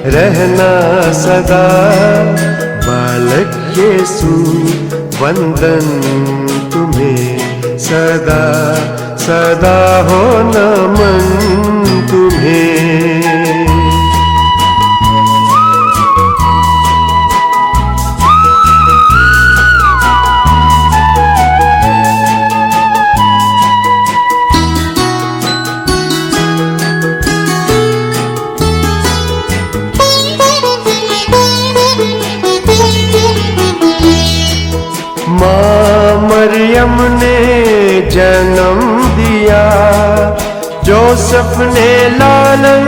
रहना सदा। बालक यीशु वंदन तुम्हें सदा सदा हो नमन तुम्हें। माँ मरियम ने जन्म दिया, जोसेफ ने लालन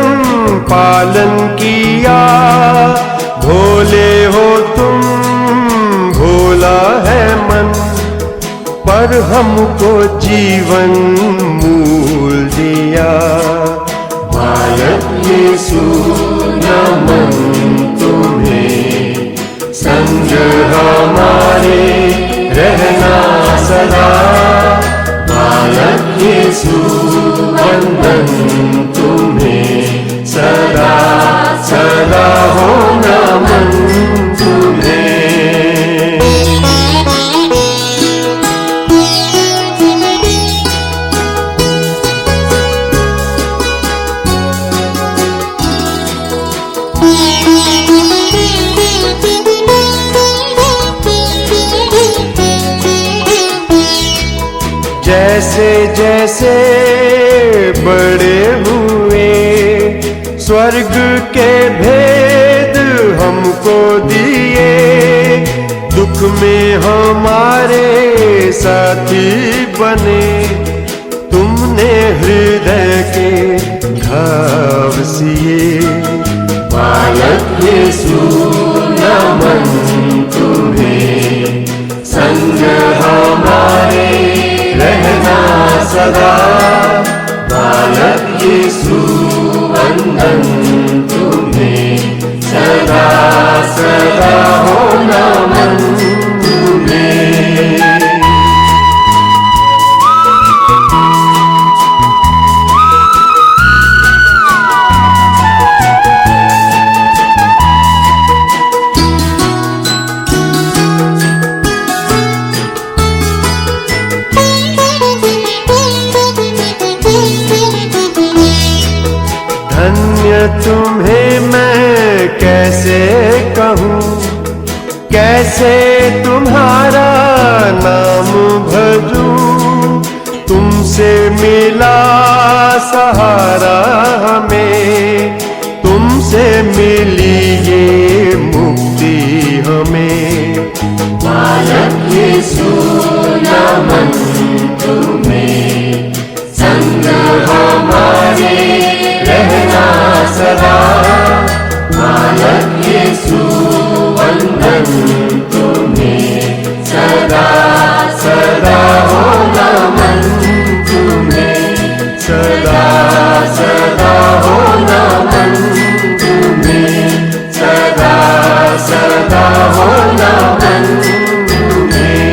पालन किया। भोले हो तुम भोला है मन, पर हमको जीवन मूल दिया। बालक यीशु नमन तुम्हें, संग हमारे रहना सदा। बालक यीशु वंदन तुम्हें सदा सदा हो नमन तुम्हें। जैसे जैसे बड़े हुए, स्वर्ग के भेद हमको दिए। दुख में हमारे साथी बने, तुमने हृदय के घाव सिए। बालक यीशु नमन तुम्हें, संग हमारे रहना सदा। बालक यीशु वंदन तुम्हें सदा सदा हो नमन तुम्हें। धन्य तुम्हें मैं कैसे कहूँ, कैसे तुम्हारा नाम भजूं। तुमसे मिला सहारा हमें, तुमसे मिली ये मुक्ति हमें। बालक यीशु नमन तुम्हें, संग हमारे रहना सदा। बालक यीशु वंदन तुम्हें सदा सदा हो नमन तुम्हें, सदा सदा हो नमन तुम्हें, सदा सदा हो नमन तुम्हें।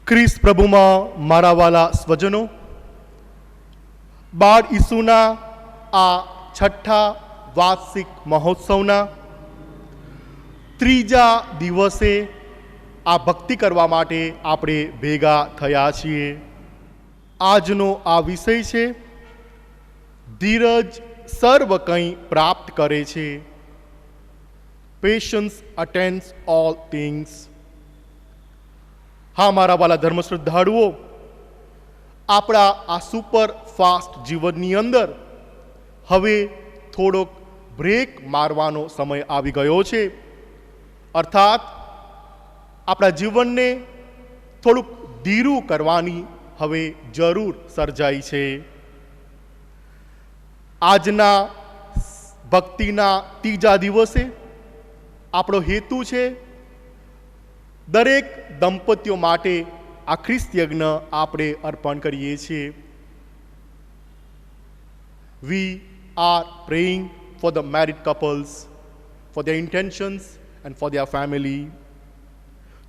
ખ્રિસ્ત પ્રભુમાં મારા વાલા સ્વજનો, બાળ ઈસુના આ છઠ્ઠા વાર્ષિક મહોત્સવના ત્રીજા દિવસે આ ભક્તિ કરવા માટે આપણે ભેગા થયા છીએ. આજનો આ વિષય છે ધીરજ સર્વ કંઈ પ્રાપ્ત કરે છે. Patience attends all things. હા મારા વાલા ધર્મ શ્રદ્ધાળુઓ, આપણા આ સુપર ફાસ્ટ જીવનની અંદર હવે થોડોક બ્રેક મારવાનો સમય આવી ગયો છે. અર્થાત આપણા જીવનને થોડુંક ધીરું કરવાની હવે જરૂર સર્જાઈ છે. આજના ભક્તિના ત્રીજા દિવસે આપણો હેતુ છે દરેક દંપતીઓ માટે આ ખ્રિસ્ત યજ્ઞ આપણે અર્પણ કરીએ છીએ. We are praying for the married couples, for their intentions and for their family.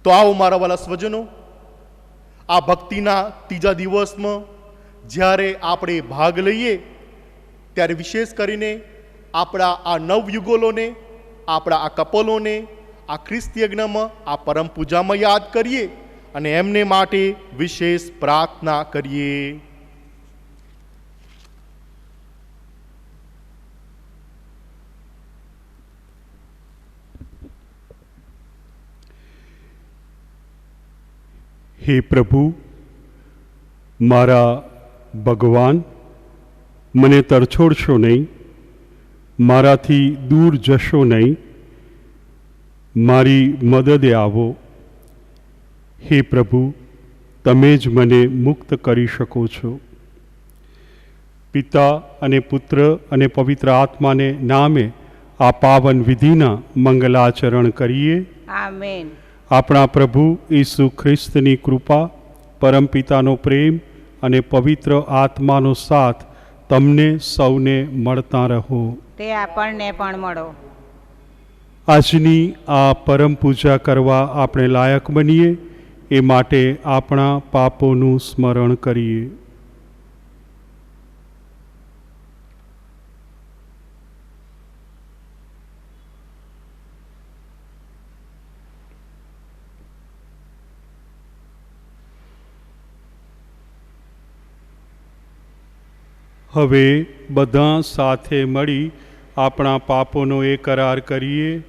તો આવો મારા વાલા સ્વજનો, આ ભક્તિના ત્રીજા દિવસમાં જ્યારે આપણે ભાગ લઈએ ત્યારે વિશેષ કરીને આપણા આ નવયુગલોને, આપણા આ કપલોને આ ખ્રિસ્ત યજ્ઞમાં, આ પરમ પૂજામાં યાદ કરીએ અને એમને માટે વિશેષ પ્રાર્થના કરીએ. હે પ્રભુ, મારા ભગવાન, મને તરછોડશો નહીં, મારાથી દૂર જશો નહીં, મારી મદદે આવો. હે પ્રભુ, તમે જ મને મુક્ત કરી શકો છો. પિતા અને પુત્ર અને પવિત્ર આત્માને નામે આ પાવન વિધિના મંગલાચરણ કરીએ. આમેન. આપણા પ્રભુ ઈસુ ખ્રિસ્તની કૃપા, પરમપિતાનો પ્રેમ અને પવિત્ર આત્માનો સાથ તમને સૌને મળતા રહો. તે આપણને પણ મળો. આજની આ પરમ પૂજા કરવા આપણે લાયક બનીએ એ માટે આપણા પાપોનું સ્મરણ કરીએ. હવે બધા સાથે મળી આપણા પાપોનો એ કરાર કરીએ.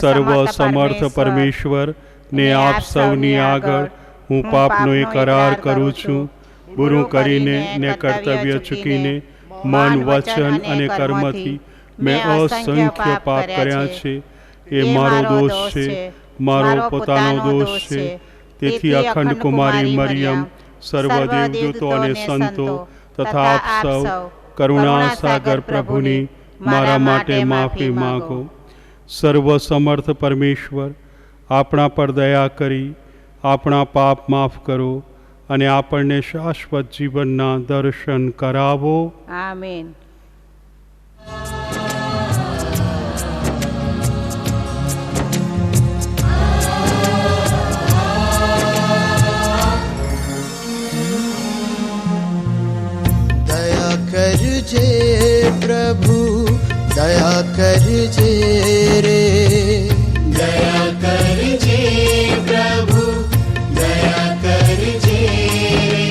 સર્વ સમર્થ પરમેશ્વર ને આપ સૌની આગળ હું પાપનો એ કરાર કરું છું. બુરું કરીને ને કર્તવ્ય ચૂકીને મન, વચન અને કર્મથી મેં અસંખ્ય પાપ કર્યા છે. એ મારો દોષ છે, મારો પોતાનો દોષ છે. તેથી અખંડ કુમારી મરિયમ, સર્વ દેવદૂતો અને સંતો તથા આપ સૌ કરુણા સાગર પ્રભુની મારા માટે માફી માગો. સર્વ સમર્થ પરમેશ્વર, આપણા પર દયા કરી આપણા પાપ માફ કરો અને આપણને શાશ્વત જીવનના દર્શન કરાવો. આમેન. करजे प्रभु, दया करजे रे. दया करजे प्रभु, दया करजे रे.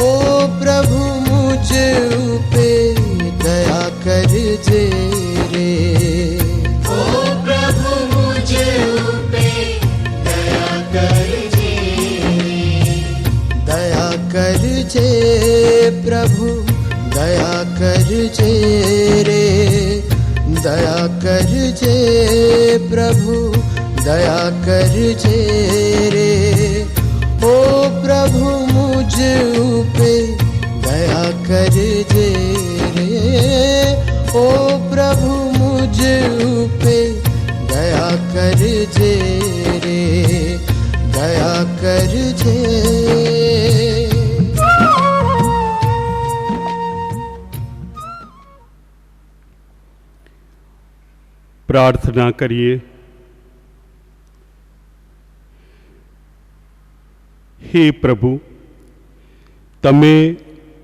ओ प्रभु मुझ पे दया करजे रे. ओ प्रभु मुझ पे दया करजे रे. दया करजे प्रभु, दया करजे रे. दया करजे प्रभु, दया करजे रे. ओ प्रभु मुझ पे दया करजे रे. ओ प्रभु मुझ पे दया करजे रे. दया करजे. પ્રાર્થના કરીએ. હે પ્રભુ, તમે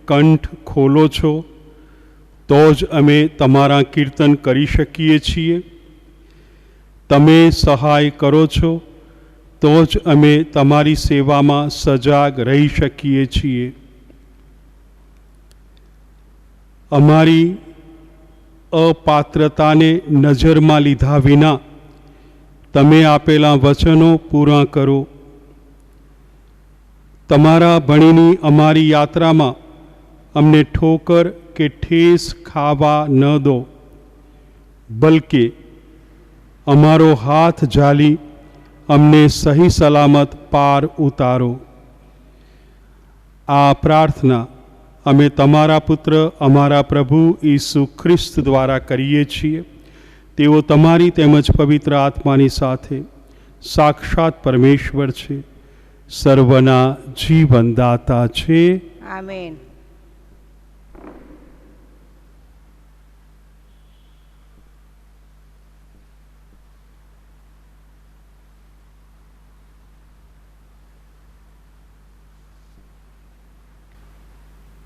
કંઠ ખોલો છો તો જ અમે તમારા કીર્તન કરી શકીએ છીએ. તમે સહાય કરો છો તો જ અમે તમારી સેવામાં સજાગ રહી શકીએ છીએ. અમારી અપાત્રતાને નજરમાં લીધા વિના તમે આપેલા વચનો પૂરા કરો. તમારા ભણીની અમારી યાત્રામાં અમને ઠોકર કે ઠેસ ખાવા ન દો, બલકે અમારો હાથ ઝાલી અમને સહી સલામત પાર ઉતારો. આ પ્રાર્થના અમે તમારા પુત્ર અમારા પ્રભુ ઈસુ ખ્રિસ્ત દ્વારા કરીએ છીએ. તેઓ તમારી તેમજ પવિત્ર આત્માની સાથે સાક્ષાત પરમેશ્વર છે, સર્વના જીવનદાતા છે. આમેન.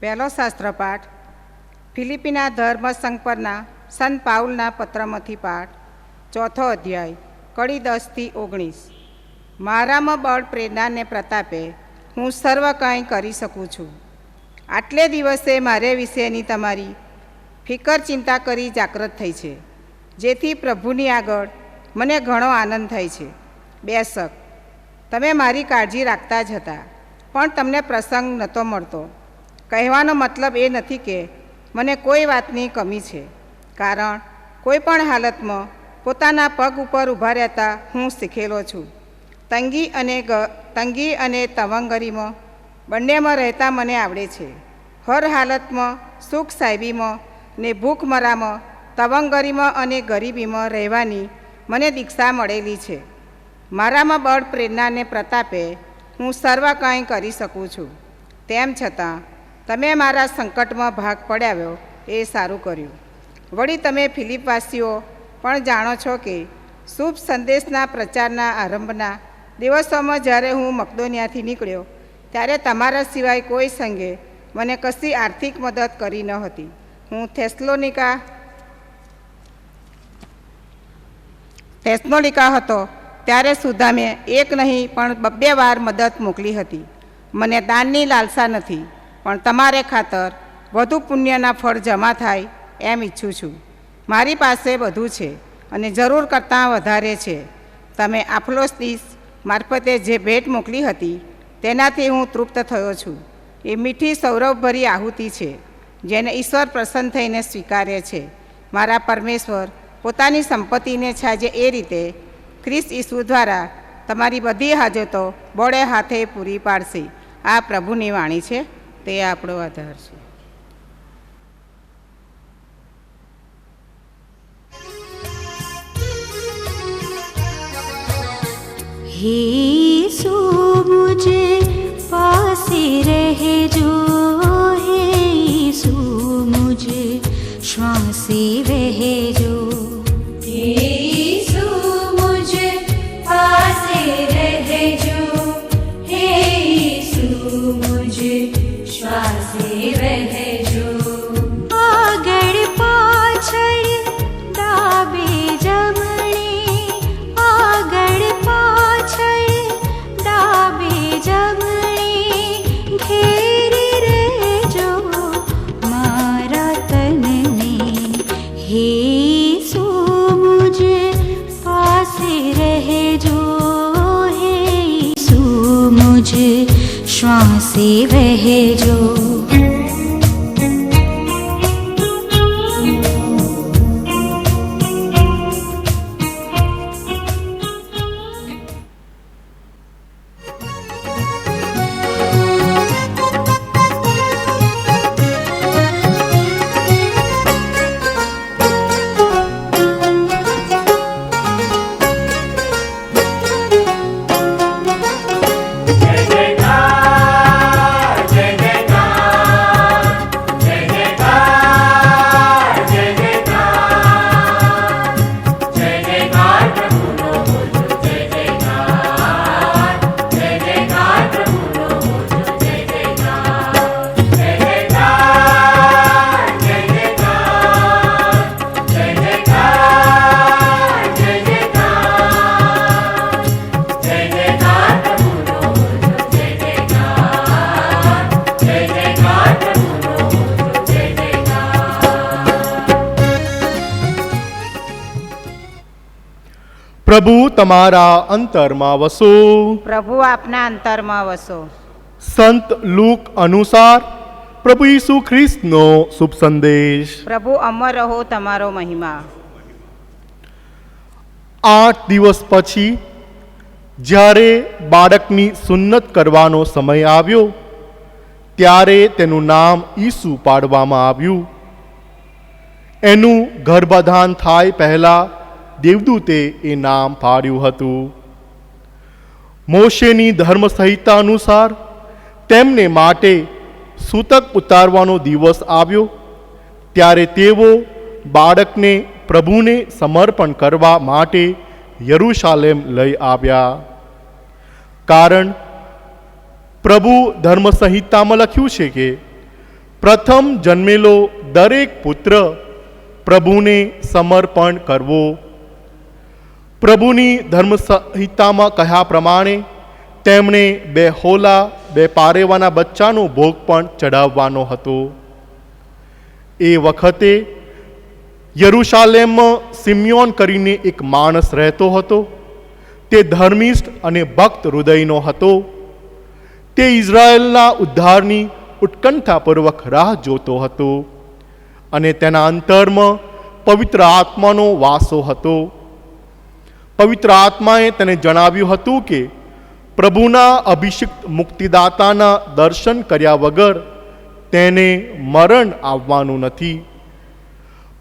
પહેલો શાસ્ત્રપાઠ ફિલિપીના ધર્મ સંઘ પરના સંત પાઉલના પત્રમાંથી પાઠ, ચોથો અધ્યાય, કડી 10-19. મારામાં બળ પ્રેરણાને પ્રતાપે હું સર્વ કંઈ કરી શકું છું. આટલે દિવસે મારે વિશેની તમારી ફિકર ચિંતા કરી જાગૃત થઈ છે, જેથી પ્રભુની આગળ મને ઘણો આનંદ થાય છે. બેશક તમે મારી કાળજી રાખતા જ હતા, પણ તમને પ્રસંગ નહોતો મળતો. કહેવાનો મતલબ એ નથી કે મને કોઈ વાતની કમી છે, કારણ કોઈ પણ હાલતમાં પોતાના પગ ઉપર ઊભા રહેતા હું શીખેલો છું. તંગી અને તવંગરીમાં બંનેમાં રહેતા મને આવડે છે. હર હાલતમાં, સુખ સાહેબીમાં ને ભૂખમરામાં, તવંગરીમાં અને ગરીબીમાં રહેવાની મને દીક્ષા મળેલી છે. મારામાં બળ પ્રેરણાને પ્રતાપે હું સર્વ કંઈ કરી શકું છું. તેમ છતાં તમે મારા સંકટમાં ભાગ પડાવ્યો એ સારું કર્યું. વળી તમે ફિલિપવાસીઓ પણ જાણો છો કે શુભ સંદેશના પ્રચારના આરંભના દિવસોમાં જ્યારે હું મકદોનિયાથી નીકળ્યો ત્યારે તમારા સિવાય કોઈ સંઘે મને કશી આર્થિક મદદ કરી ન હતી. હું થેસ્લોનિકા હતો ત્યારે સુધા મેં એક નહીં પણ 2 વાર મદદ મોકલી હતી. મને દાનની લાલસા નથી, પણ તમારે ખાતર વધુ પુણ્યના ફળ જમા થાય એમ ઈચ્છું છું. મારી પાસે બધું છે અને જરૂર કરતાં વધારે છે. તમે આફ્લોદિસ મારફતે જે ભેટ મોકલી હતી તેનાથી હું તૃપ્ત થયો છું. એ મીઠી સૌરભભરી આહુતિ છે, જેને ઈશ્વર પ્રસન્ન થઈને સ્વીકારે છે. મારા પરમેશ્વર પોતાની સંપત્તિને છાજે એ રીતે ખ્રિસ્ત ઈસુ દ્વારા તમારી બધી હાજતો બળે હાથે પૂરી પાડશે. આ પ્રભુની વાણી છે, તે આપણો આધાર છે. हे यीशु मुझे पासे रहजो, हे यीशु मुझे श्वासे रहजो. हे यीशु मुझे पासे रहजो, हे यीशु मुझे श्वासे रहजो. આગળ પાછળ ડાબે જમણે, આગળ પાછળ ડાબે જમણે ઘેરી રહેજો મારા તનને. હે યીશુ મુझे પાસે રહેજો, હે યીશુ મુझे શ્વાસે રહેજો. जय जयकार પ્રભુ તમારા અંતરમાં વસો. પ્રભુ આપના અંતરમાં વસો. સંત લૂક અનુસાર પ્રભુ ઈસુ ખ્રિસ્તનો શુભ સંદેશ. પ્રભુ અમર રહો તમારો મહિમા. 8 દિવસ પછી જ્યારે બાળકની સુન્નત કરવાનો સમય આવ્યો ત્યારે તેનું નામ ઈસુ પાડવામાં આવ્યું. એનું ગર્ભાધાન થાય પહેલાં દેવદૂતે એ નામ પાડ્યું હતું. મોશેની ધર્મસંહિતા અનુસાર તેમને માટે સૂતક ઉતારવાનો દિવસ આવ્યો ત્યારે તેઓ બાળકને પ્રભુને સમર્પણ કરવા માટે યરુશાલેમ લઈ આવ્યા. કારણ પ્રભુ ધર્મસંહિતામાં લખ્યું છે કે પ્રથમ જન્મેલો દરેક પુત્ર પ્રભુને સમર્પણ કરવો. પ્રભુની ધર્મસંહિતામાં કહ્યા પ્રમાણે તેમણે 2 હોલા 2 પારેવાના બચ્ચાનો ભોગ પણ ચઢાવવાનો હતો. એ વખતે યરુશાલેમમાં સિમ્યોન કરીને એક માણસ રહેતો હતો. તે ધર્મિષ્ઠ અને ભક્ત હૃદયનો હતો. તે ઇઝરાયેલના ઉદ્ધારની ઉત્કંઠાપૂર્વક રાહ જોતો હતો અને તેના અંતરમાં પવિત્ર આત્માનો વાસો હતો. પવિત્ર આત્માએ તેને જણાવ્યું હતું કે પ્રભુના અભિષિક્ત મુક્તિદાતાના દર્શન કર્યા વગર તેને મરણ આવવાનું નથી.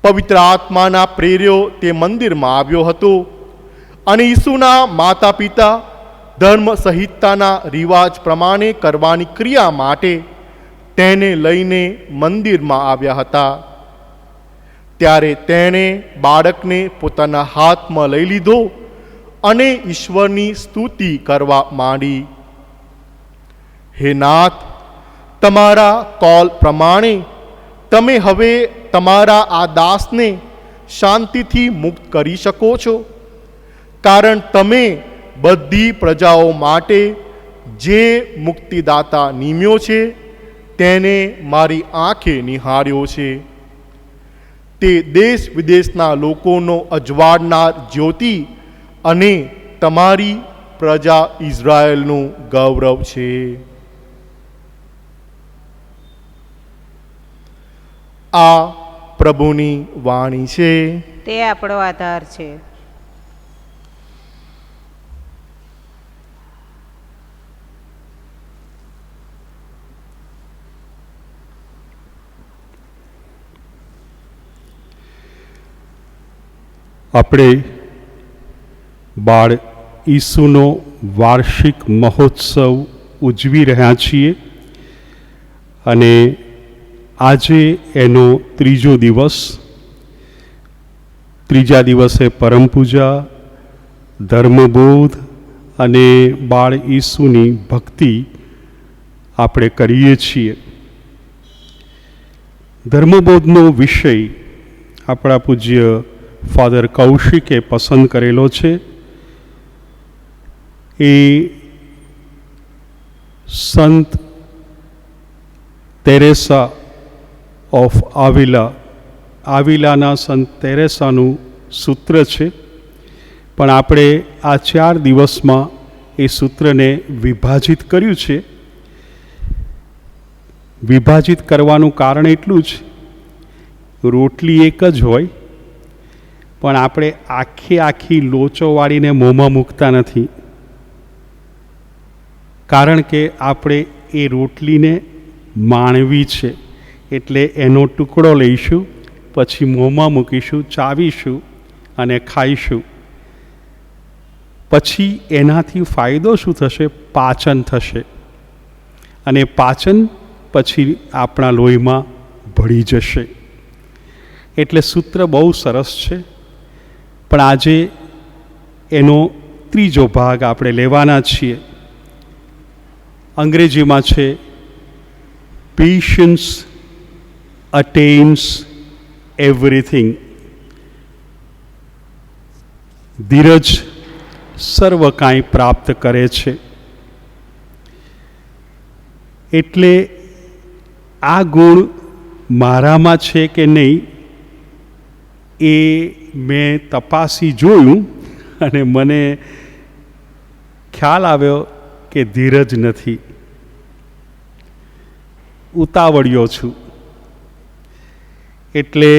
પવિત્ર આત્માના પ્રેર્યો તે મંદિરમાં આવ્યો હતો અને ઈસુના માતા પિતા ધર્મ સંહિતાના રિવાજ પ્રમાણે કરવાની ક્રિયા માટે તેને લઈને મંદિરમાં આવ્યા હતા. ત્યારે તેણે બાળકને પોતાના હાથમાં લઈ લીધો અને ઈશ્વરની સ્તુતિ કરવા માંડી. હે નાથ, તમારા કોલ પ્રમાણે તમે હવે તમારા આ દાસને શાંતિથી મુક્ત કરી શકો છો, કારણ તમે બધી પ્રજાઓ માટે જે મુક્તિદાતા નિમ્યો છે તેને મારી આંખે નિહાળ્યો છે. તે દેશ વિદેશના લોકોનો અજવાળનાર જ્યોતિ અને તમારી પ્રજા ઇઝરાયેલનું ગૌરવ છે. આ પ્રભુની વાણી છે. તે આપણો આધાર છે. આપણે બાળ ઈસુનો વાર્ષિક મહોત્સવ ઉજવી રહ્યા છીએ અને આજે એનો 3જો દિવસ. 3જા દિવસે પરમ પૂજા, ધર્મબોધ અને બાળ ઈસુની ભક્તિ આપણે કરીએ છીએ. ધર્મબોધનો વિષય આપણા પૂજ્ય ફાધર કૌશિકે પસંદ કરેલો છે. એ સંત તેરેસા ઓફ આવિલાના સંત તેરેસાનું સૂત્ર છે, પણ આપણે આ 4 દિવસમાં એ સૂત્રને વિભાજિત કર્યું છે. વિભાજિત કરવાનું કારણ એટલું જ, રોટલી એક જ હોય પણ આપણે આખી લોચો વાળીને મોંમાં મૂકતા નથી, કારણ કે આપણે એ રોટલીને માણવી છે. એટલે એનો ટુકડો લઈશું, પછી મોંમાં મૂકીશું, ચાવીશું અને ખાઈશું. પછી એનાથી ફાયદો શું થશે? પાચન થશે અને પાચન પછી આપણા લોહીમાં ભળી જશે. એટલે સૂત્ર બહુ સરસ છે, પણ આજે એનો 3જો ભાગ આપણે લેવાના છીએ. અંગ્રેજીમાં છે પેશન્સ અટેન્સ એવરીથિંગ. ધીરજ સર્વ કાંઈ પ્રાપ્ત કરે છે. એટલે આ ગુણ મારામાં છે કે નહીં એ મેં તપાસી જોયું અને મને ખ્યાલ આવ્યો કે ધીરજ નથી, ઉતાવળિયો છું. એટલે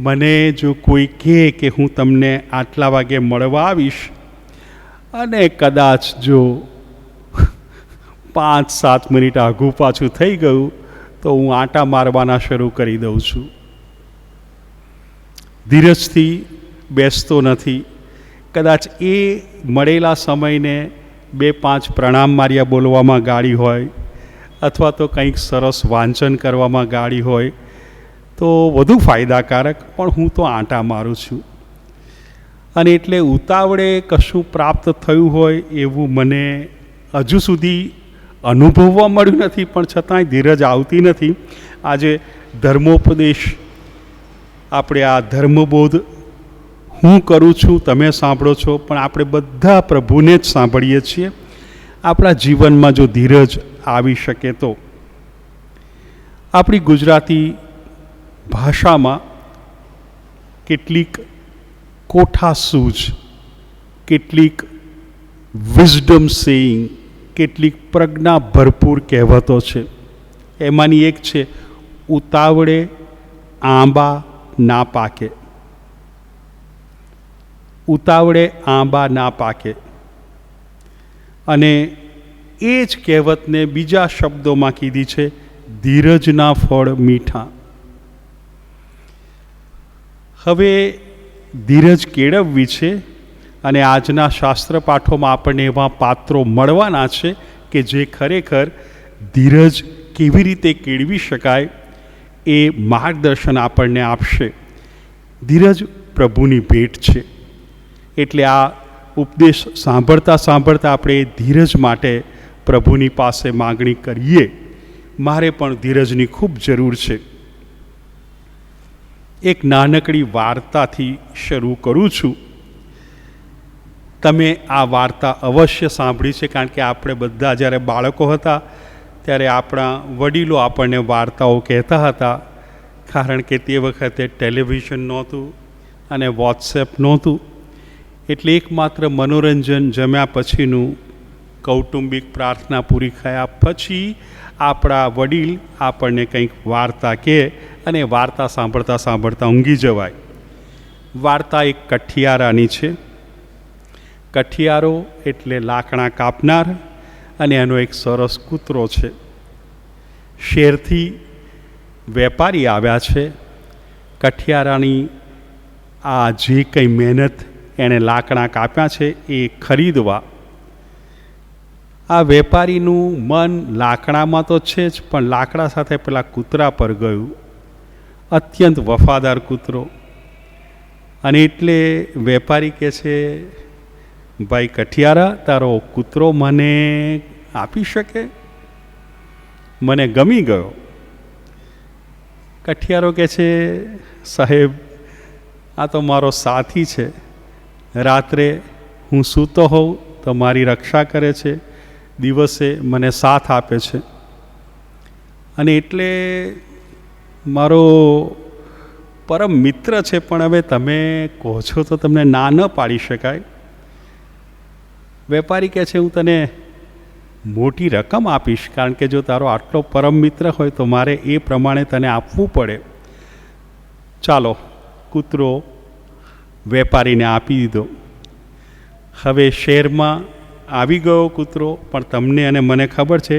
મને જો કોઈ કહે કે હું તમને આટલા વાગે મળવા આવીશ અને કદાચ જો 5-7 મિનિટ આઘું પાછું થઈ ગયું તો હું આંટા મારવાના શરૂ કરી દઉં છું. ધીરજથી બેસતો નથી. કદાચ એ મળેલા સમયને 2-5 પ્રણામ માર્યા બોલવામાં ગાળી હોય, અથવા તો કંઈક સરસ વાંચન કરવામાં ગાળી હોય તો વધુ ફાયદાકારક, પણ હું તો આંટા મારું છું. અને એટલે ઉતાવળે કશું પ્રાપ્ત થયું હોય એવું મને હજુ સુધી અનુભવવા મળ્યું નથી, પણ છતાંય ધીરજ આવતી નથી. આજે ધર્મોપદેશ, આપણે આ ધર્મબોધ હું કરું છું, તમે સાંભળો છો, પણ આપણે બધા પ્રભુને જ સાંભળીએ છીએ. આપણા જીવનમાં જો ધીરજ આવી શકે તો. આપણી ગુજરાતી ભાષામાં કેટલીક કોઠાસૂઝ, કેટલીક વિઝડમ સેઇંગ, કેટલીક પ્રજ્ઞા ભરપૂર કહેવતો છે. એમાંની એક છે, ઉતાવળે આંબા ના પાકે. ઉતાવળે આંબા ના પાકે. અને એ જ કહેવતને બીજા શબ્દોમાં કીધી છે, ધીરજના ફળ મીઠા. હવે ધીરજ કેળવવી છે, અને આજના શાસ્ત્ર પાઠોમાં આપણને એવા પાત્રો મળવાના છે કે જે ખરેખર ધીરજ કેવી રીતે કેળવી શકાય એ માર્ગદર્શન આપણને આપશે. ધીરજ પ્રભુની ભેટ છે. એટલે આ ઉપદેશ સાંભળતા સાંભળતા આપણે ધીરજ માટે પ્રભુની પાસે માગણી કરીએ. મારે પણ ધીરજની ખૂબ જરૂર છે. એક નાનકડી વાર્તાથી શરૂ કરું છું. તમે આ વાર્તા અવશ્ય સાંભળી છે, કારણ કે આપણે બધા જ્યારે બાળકો હતા ત્યારે આપણા વડીલો આપણને વાર્તાઓ કહેતા હતા. કારણ કે તે વખતે ટેલિવિઝન નહોતું અને વોટ્સએપ નહોતું. એટલે એકમાત્ર મનોરંજન જમ્યા પછીનું, કૌટુંબિક પ્રાર્થના પૂરી થયા પછી આપણા વડીલ આપણને કંઈક વાર્તા કહે અને વાર્તા સાંભળતા સાંભળતા ઊંઘી જવાય. વાર્તા એક કઠિયારાની છે. કઠિયારો એટલે લાકડા કાપનાર, અને એનો એક સરસ કૂતરો છે. શહેરથી વેપારી આવ્યા છે કઠિયારાની આ જે કંઈ મહેનત એણે લાકડા કાપ્યા છે એ ખરીદવા. આ વેપારીનું મન લાકડામાં તો છે જ, પણ લાકડા સાથે પેલા કૂતરા પર ગયું. અત્યંત વફાદાર કૂતરો. અને એટલે વેપારી કહે છે, ભાઈ કઠિયારા, તારો કૂતરો મને આપી શકે? મને ગમી ગયો. કઠિયારો કહે છે, સાહેબ, આ તો મારો સાથી છે. રાત્રે હું સૂતો હોઉં તો મારી રક્ષા કરે છે, દિવસે મને સાથ આપે છે. અને એટલે મારો પરમ મિત્ર છે. પણ હવે તમે કહો છો તો તમને ના ન પાડી શકાય. વેપારી કહે છે, હું તને મોટી રકમ આપીશ, કારણ કે જો તારો આટલો પરમ મિત્ર હોય તો મારે એ પ્રમાણે તને આપવું પડે. ચાલો, કૂતરો વેપારીને આપી દીધો. હવે શહેરમાં આવી ગયો કૂતરો, પણ તમને અને મને ખબર છે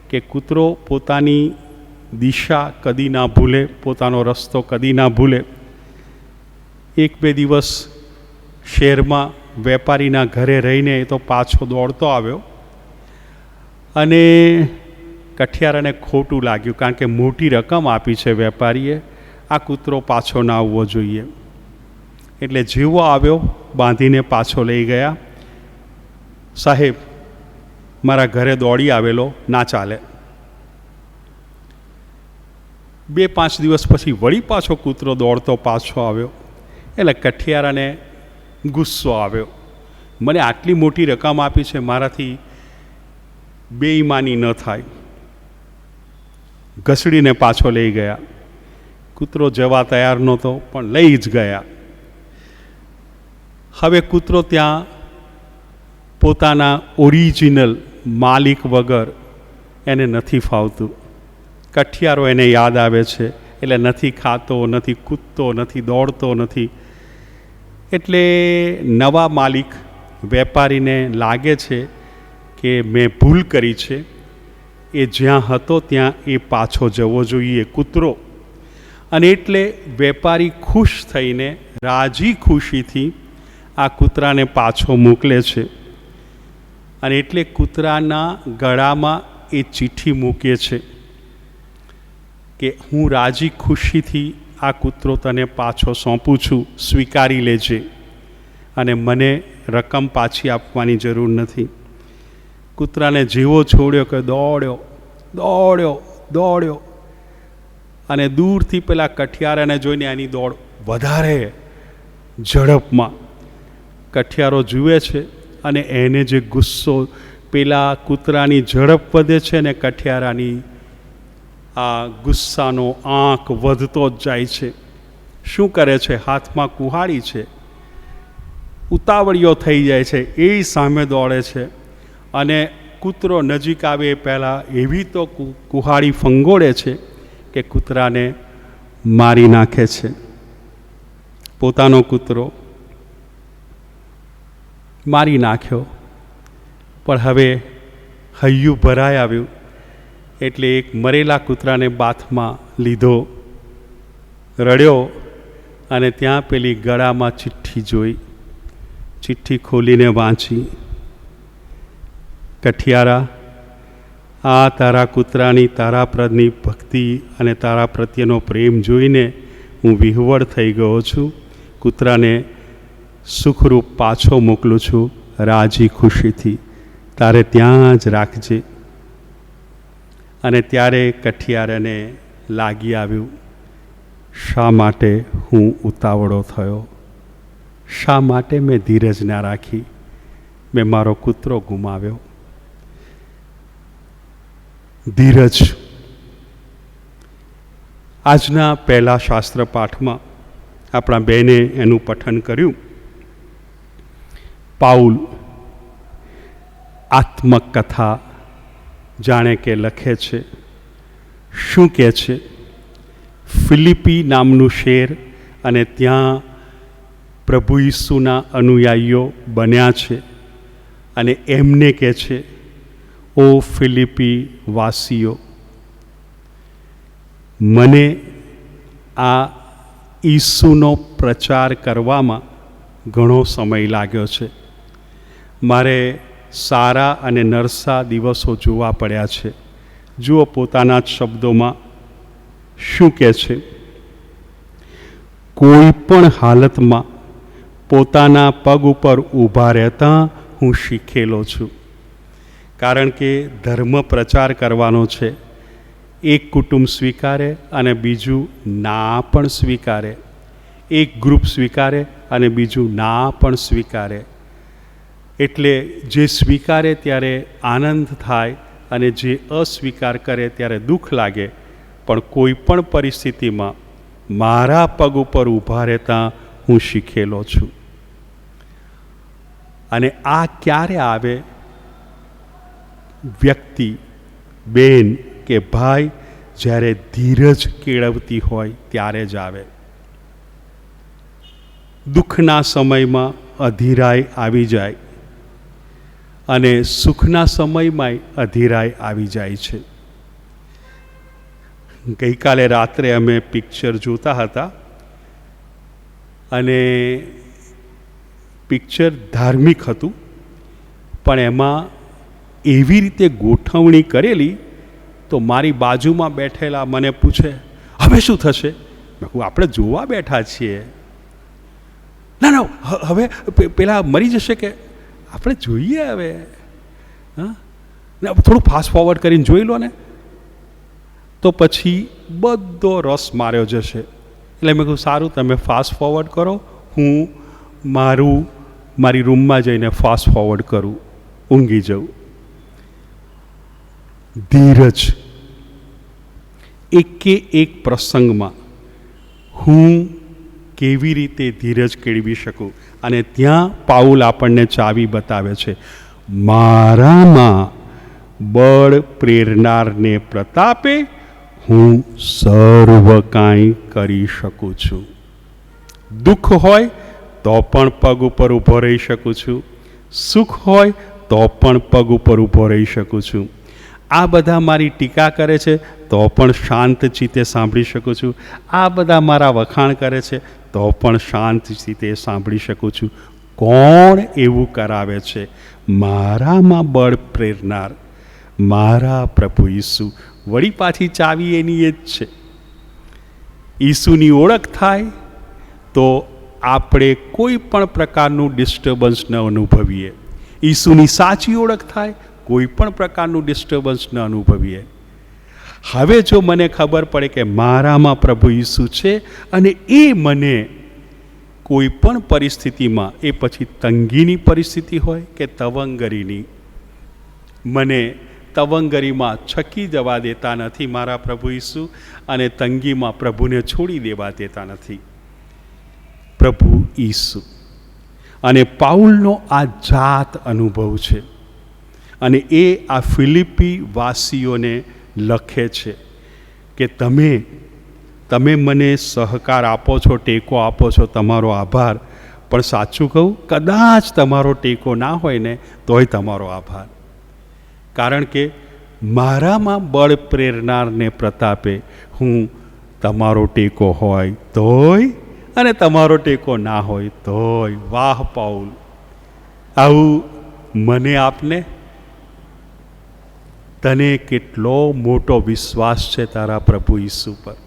કે કૂતરો પોતાની દિશા કદી ના ભૂલે, પોતાનો રસ્તો કદી ના ભૂલે. 1-2 દિવસ શહેરમાં વેપારીના ઘરે રહીને એ તો પાછો દોડતો આવ્યો. અને કઠિયારાને ખોટું લાગ્યું, કારણ કે મોટી રકમ આપી છે વેપારીએ, આ કૂતરો પાછો ના આવવો જોઈએ. એટલે જેવો આવ્યો બાંધીને પાછો લઈ ગયા. સાહેબ, મારા ઘરે દોડી આવેલો ના ચાલે. 2-5 દિવસ પછી વળી પાછો કૂતરો દોડતો પાછો આવ્યો. એટલે કઠિયારાને ગુસ્સો આવ્યો, મને આટલી મોટી રકમ આપી છે, મારાથી બેઈમાની ન થાય. ઘસડીને પાછો લઈ ગયા. કૂતરો જવા તૈયાર નહોતો, પણ લઈ જ ગયા. હવે કૂતરો ત્યાં પોતાના ઓરિજિનલ માલિક વગર એને નથી ફાવતું. કઠિયારો એને યાદ આવે છે, એટલે નથી ખાતો, નથી કૂદતો, નથી દોડતો નથી. એટલે નવા માલિક વેપારીને લાગે છે કે મેં ભૂલ કરી છે, એ જ્યાં હતો ત્યાં એ પાછો જવો જોઈએ કૂતરો. અને એટલે વેપારી ખુશ થઈને રાજી ખુશીથી આ કૂતરાને પાછો મોકલે છે. અને એટલે કૂતરાના ગળામાં એ ચિઠ્ઠી મૂકે છે કે હું રાજી ખુશીથી આ કૂતરો તને પાછો સોંપું છું, સ્વીકારી લેજે, અને મને રકમ પાછી આપવાની જરૂર નથી. કૂતરાને જેવો છોડ્યો કે દોડ્યો દોડ્યો દોડ્યો, અને દૂરથી પેલા કઠિયારાને જોઈને એની દોડ વધારે ઝડપમાં. કઠિયારો જુએ છે અને એને જે ગુસ્સો, પેલા કૂતરાની ઝડપ વધે છે ને કઠિયારાની આ ગુસ્સાનો આંક વધતો જ જાય છે. શું કરે છે? હાથમાં કુહાડી છે, ઉતાવળિયો થઈ જાય છે, એ સામે દોડે છે. અને કૂતરો નજીક આવે એ પહેલાં એવી તો કુહાડી ફંગોળે છે કે કૂતરાને મારી નાખે છે. પોતાનો કૂતરો મારી નાખ્યો, પણ હવે હૈયું ભરાઈ આવ્યું એટલે એક મરેલા કૂતરાને બાથમાં લીધો, રડ્યો, અને ત્યાં પેલી ગળામાં ચિઠ્ઠી જોઈ. ચિઠ્ઠી ખોલીને વાંચી. કઠિયારા, આ તારા કૂતરાની તારા પ્રદની ભક્તિ અને તારા પ્રત્યેનો પ્રેમ જોઈને હું વિહવળ થઈ ગયો છું. કૂતરાને સુખરૂપ પાછો મોકલું છું રાજી ખુશીથી, તારે ત્યાં જ રાખજે. અને ત્યારે કઠિયારાને લાગી આવ્યું, શા માટે હું ઉતાવળો થયો, શા માટે મેં ધીરજ ના રાખી, મેં મારો કૂતરો ગુમાવ્યો. ધીરજ. આજના પહેલા શાસ્ત્ર પાઠમાં આપણા બહેને એનું પઠન કર્યું. પાઉલ આત્મકથા જાણે કે લખે છે. શું કહે છે? ફિલિપી નામનું શહેર, અને ત્યાં પ્રભુ ઈસુના અનુયાયીઓ બન્યા છે. અને એમને કહે છે, ઓ ફિલિપી વાસીઓ, મને આ ઈસુનો પ્રચાર કરવામાં ઘણો સમય લાગ્યો છે. મારે સારા અને નરસા દિવસો જોવા પડ્યા છે. જુઓ પોતાના જ શબ્દોમાં શું કહે છે. કોઈ પણ હાલતમાં પોતાના પગ ઉપર ઊભા રહેતા હું શીખેલો છું. કારણ કે ધર્મ પ્રચાર કરવાનો છે. એક કુટુંબ સ્વીકારે અને બીજું ના પણ સ્વીકારે. એક ગ્રુપ સ્વીકારે અને બીજું ના પણ સ્વીકારે. એટલે જે સ્વીકારે ત્યારે આનંદ થાય અને જે અસ્વીકાર કરે ત્યારે દુઃખ લાગે. પણ કોઈ પણ પરિસ્થિતિમાં મારા પગ ઉપર ઊભા રહેતા હું શીખેલો છું. અને આ ક્યારે આવે? વ્યક્તિ, બેન કે ભાઈ જ્યારે ધીરજ કેળવતી હોય ત્યારે જ આવે. દુઃખના સમયમાં અધીરાઈ આવી જાય અને સુખના સમયમાં અધીરાઈ આવી જાય છે. ગઈકાલે રાત્રે અમે પિક્ચર જોતા હતા અને પિક્ચર ધાર્મિક હતું, પણ એમાં એવી રીતે ગોઠવણી કરેલી તો મારી બાજુમાં બેઠેલા મને પૂછે, હવે શું થશે? મેં કહું, આપણે જોવા બેઠા છીએ. ના ના, હવે પેલા મરી જશે કે આપણે જોઈએ હવે. હા, થોડું ફાસ્ટ ફોરવર્ડ કરીને જોઈ લો ને, તો પછી બધો રસ માર્યો જશે. એટલે મેં કહ્યું, સારું, તમે ફાસ્ટ ફોરવર્ડ કરો, હું મારી રૂમમાં જઈને ફાસ્ટ ફોરવર્ડ કરું, ઊંઘી જાઉં. ધીરજ. એકે એક પ્રસંગમાં હું કેવી રીતે ધીરજ કેળવી શકું. અને ત્યાં પાઉલ આપણને ચાવી બતાવે છે, મારામાં બળ પ્રેરનારને પ્રતાપે હું સર્વ કાંઈ કરી શકું છું. દુઃખ હોય તો પણ પગ ઉપર ઊભો રહી શકું છું, સુખ હોય તો પણ પગ ઉપર ઊભો રહી શકું છું. આ બધા મારી ટીકા કરે છે તો પણ શાંત ચિત્તે સાંભળી શકું છું. આ બધા મારા વખાણ કરે છે તો પણ શાંત ચિત્તે સાંભળી શકું છું. કોણ એવું કરાવે છે? મારામાં બળ પ્રેરનાર મારા પ્રભુ ઈસુ. વળી પાછી ચાવી એની એ જ છે. ઈસુની ઓળખ થાય તો આપણે કોઈ પણ પ્રકારનું ડિસ્ટર્બન્સ ન અનુભવીએ. ઈસુની સાચી ઓળખ થાય, કોઈ પણ પ્રકારનું ડિસ્ટર્બન્સ ન અનુભવીએ. હવે જો મને ખબર પડે કે મારામાં પ્રભુ ઈસુ છે અને એ મને કોઈ પણ પરિસ્થિતિમાં, એ પછી તંગીની પરિસ્થિતિ હોય કે તવંગરીની, મને તવંગરીમાં છકી જવા દેતા નથી મારા પ્રભુ ઈસુ, અને તંગીમાં પ્રભુને છોડી દેવા દેતા નથી પ્રભુ ઈસુ. અને પાઉલનો આ જાત અનુભવ છે, અને એ આ ફિલિપી વાસીઓને લખે છે કે તમે મને સહકાર આપો છો, ટેકો આપો છો, તમારો આભાર. પણ સાચું કહું, કદાચ તમારો ટેકો ના હોય ને તોય તમારો આભાર. કારણ કે મારામાં બળ પ્રેરનારને પ્રતાપે હું તમારો ટેકો હોય તોય, અને તમારો ટેકો ના હોય તોય. વાહ પાઉલ, આવું મને આપને. તને કેટલો મોટો વિશ્વાસ છે તારા પ્રભુ ઈસુ પર.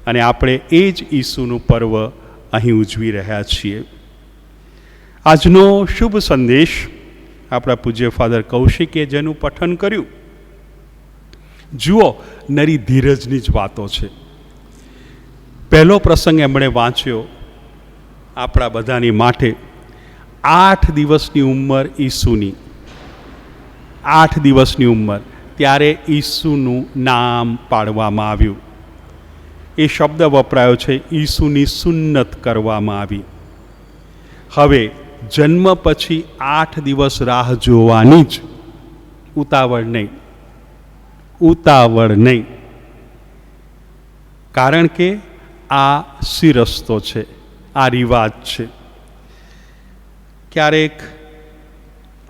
અને આપણે એ જ ઈસુનું પર્વ અહીં ઉજવી રહ્યા છીએ. આજનો શુભ સંદેશ આપણા પૂજ્ય ફાધર કૌશિકે જેનું પઠન કર્યું, જુઓ, નરી ધીરજની જ વાતો છે. પહેલો પ્રસંગ એમણે વાંચ્યો આપણા બધાની માટે. 8 દિવસની ઉંમર ઈસુની, 8 દિવસની ઉંમર, ત્યારે ઈસુનું નામ પાડવામાં આવ્યું. એ શબ્દ વપરાયો છે, ઈસુની સુન્નત કરવામાં આવી. હવે જન્મ પછી 8 દિવસ રાહ જોવાની જ, ઉતાવળ નહીં, ઉતાવળ નહીં. કારણ કે આ શિરસ્તો છે, આ રિવાજ છે. ક્યારેક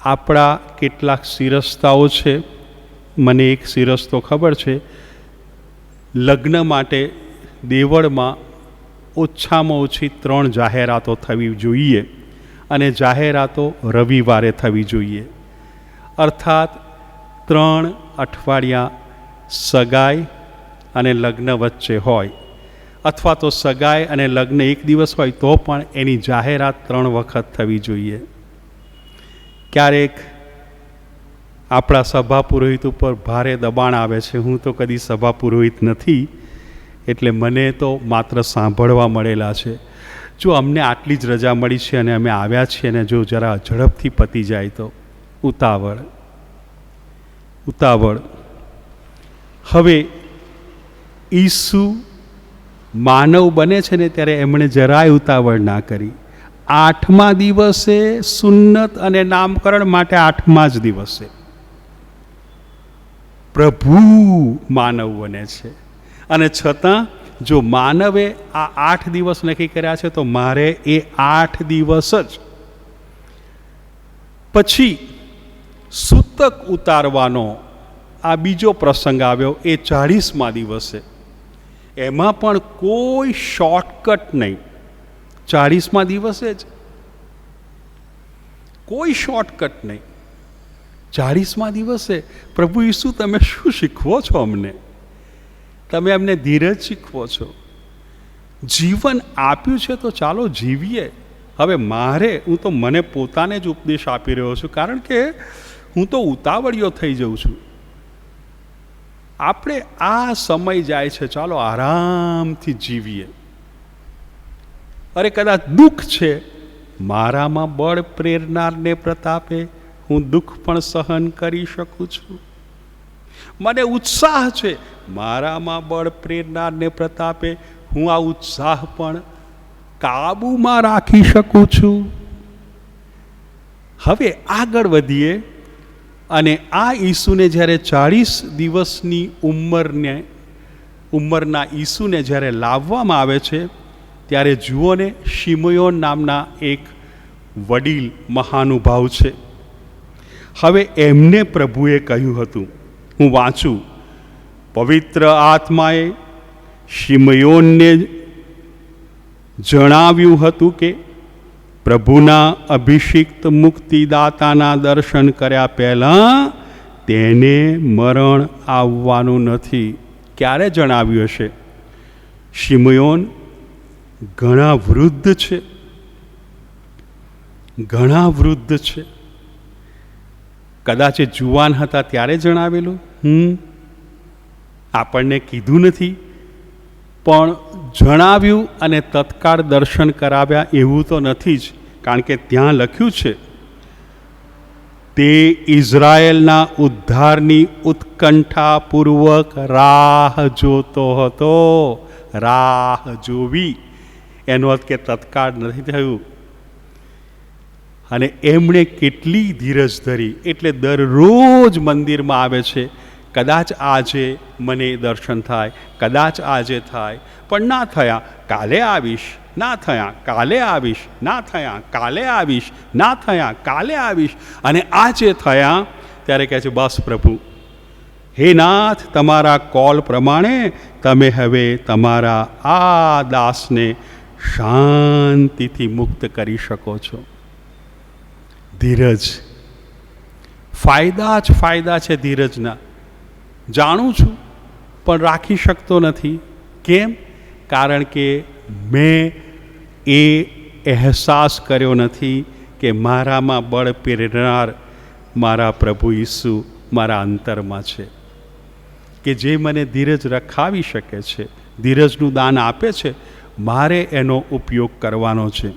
આપણા કેટલાક શિરસ્તાઓ છે. મને એક શિરસ્તો ખબર છે, લગ્ન માટે દેવળમાં ઓછામાં ઓછી 3 જાહેરાતો થવી જોઈએ, અને જાહેરાતો રવિવારે થવી જોઈએ. અર્થાત 3 અઠવાડિયા સગાઈ અને લગ્ન વચ્ચે હોય, અથવા તો સગાઈ અને લગ્ન એક દિવસ હોય તો પણ એની જાહેરાત 3 વખત થવી જોઈએ. ક્યારેક આપણા સભા પુરોહિત ઉપર ભારે દબાણ આવે છે. હું તો કદી સભા પુરોહિત નથી, એટલે મને તો માત્ર સાંભળવા મળેલા છે. જો અમને આટલી જ રજા મળી છે અને અમે આવ્યા છીએ, અને જો જરા ઝડપથી પતી જાય તો. ઉતાવળ, ઉતાવળ. હવે ઈસુ માનવ બને છે ને ત્યારે એમણે જરાય ઉતાવળ ના કરી. 8મા દિવસે સુન્નત અને નામકરણ માટે 8મા જ દિવસે પ્રભુ માનવ બને છે. અને છતાં જો માનવે આ 8 દિવસ નક્કી કર્યા છે તો મારે એ 8 દિવસ જ. પછી સૂતક ઉતારવાનો આ બીજો પ્રસંગ આવ્યો, એ 40મા દિવસે. એમાં પણ કોઈ શોર્ટકટ નહીં, 40મા દિવસે જ કોઈ શોર્ટકટ નહીં. 40મા દિવસે પ્રભુ ઈસુ તમે શું શીખવો છો અમને? તમે અમને ધીરજ શીખવો છો. જીવન આપ્યું છે તો ચાલો જીવીએ. હવે હું તો મને પોતાને જ ઉપદેશ આપી રહ્યો છું, કારણ કે હું તો ઉતાવળિયો થઈ જાઉં છું. આપણે આ સમય જાય છે, ચાલો આરામથી જીવીએ. અરે કદાચ દુઃખ છે, મારામાં બળ પ્રેરનારને પ્રતાપે હું દુઃખ પણ સહન કરી શકું છું. મને ઉત્સાહ છે, મારામાં બળ પ્રેરનારને પ્રતાપે હું આ ઉત્સાહ પણ કાબૂમાં રાખી શકું છું. હવે આગળ વધીએ અને આ ઈસુને જ્યારે 40 દિવસની ઉંમરના ઈસુને જ્યારે લાવવામાં આવે છે ત્યારે જુઓ ને, શિમયોન નામના એક વડીલ મહાનુભાવ છે. હવે એમને પ્રભુએ કહ્યું હતું, હું વાંચું, પવિત્ર આત્માએ શિમયોનને જણાવ્યું હતું કે પ્રભુના અભિષિક્ત મુક્તિદાતાના દર્શન કર્યા પહેલાં તેને મરણ આવવાનું નથી. ક્યારે જણાવ્યું હશે? શિમયોન ઘણા વૃદ્ધ છે, ઘણા વૃદ્ધ છે. કદાચ એ જુવાન હતા ત્યારે જણાવેલું, આપણને કીધું નથી, પણ જણાવ્યું અને તત્કાળ દર્શન કરાવ્યા એવું તો નથી જ, કારણ કે ત્યાં લખ્યું છે, તે ઇઝરાયેલના ઉદ્ધારની ઉત્કંઠાપૂર્વક રાહ જોતો હતો. રાહ જોવી એનો અર્થ કે તત્કાળ નથી થયું. અને એમણે કેટલી ધીરજ ધરી, એટલે દરરોજ મંદિરમાં આવે છે. કદાચ આજે મને દર્શન થાય, કદાચ આજે થાય, પણ ના થયા, કાલે આવીશ, ના થયા, કાલે આવીશ, ના થયા, કાલે આવીશ, ના થયા, કાલે આવીશ. અને આજે થયા ત્યારે કહે છે, બસ પ્રભુ, હે નાથ, તમારા કોલ પ્રમાણે તમે હવે તમારા આ દાસને શાંતિથી મુક્ત કરી શકો છો. ધીરજ, ફાયદા જ ફાયદા છે ધીરજના. જાણું છું પણ રાખી શકતો નથી. કેમ? કારણ કે મેં એ અહેસાસ કર્યો નથી કે મારામાં બળ પહેરનાર મારા પ્રભુ ઈસુ મારા અંતરમાં છે, કે જે મને ધીરજ રખાવી શકે છે, ધીરજનું દાન આપે છે. મારે એનો ઉપયોગ કરવાનો છે.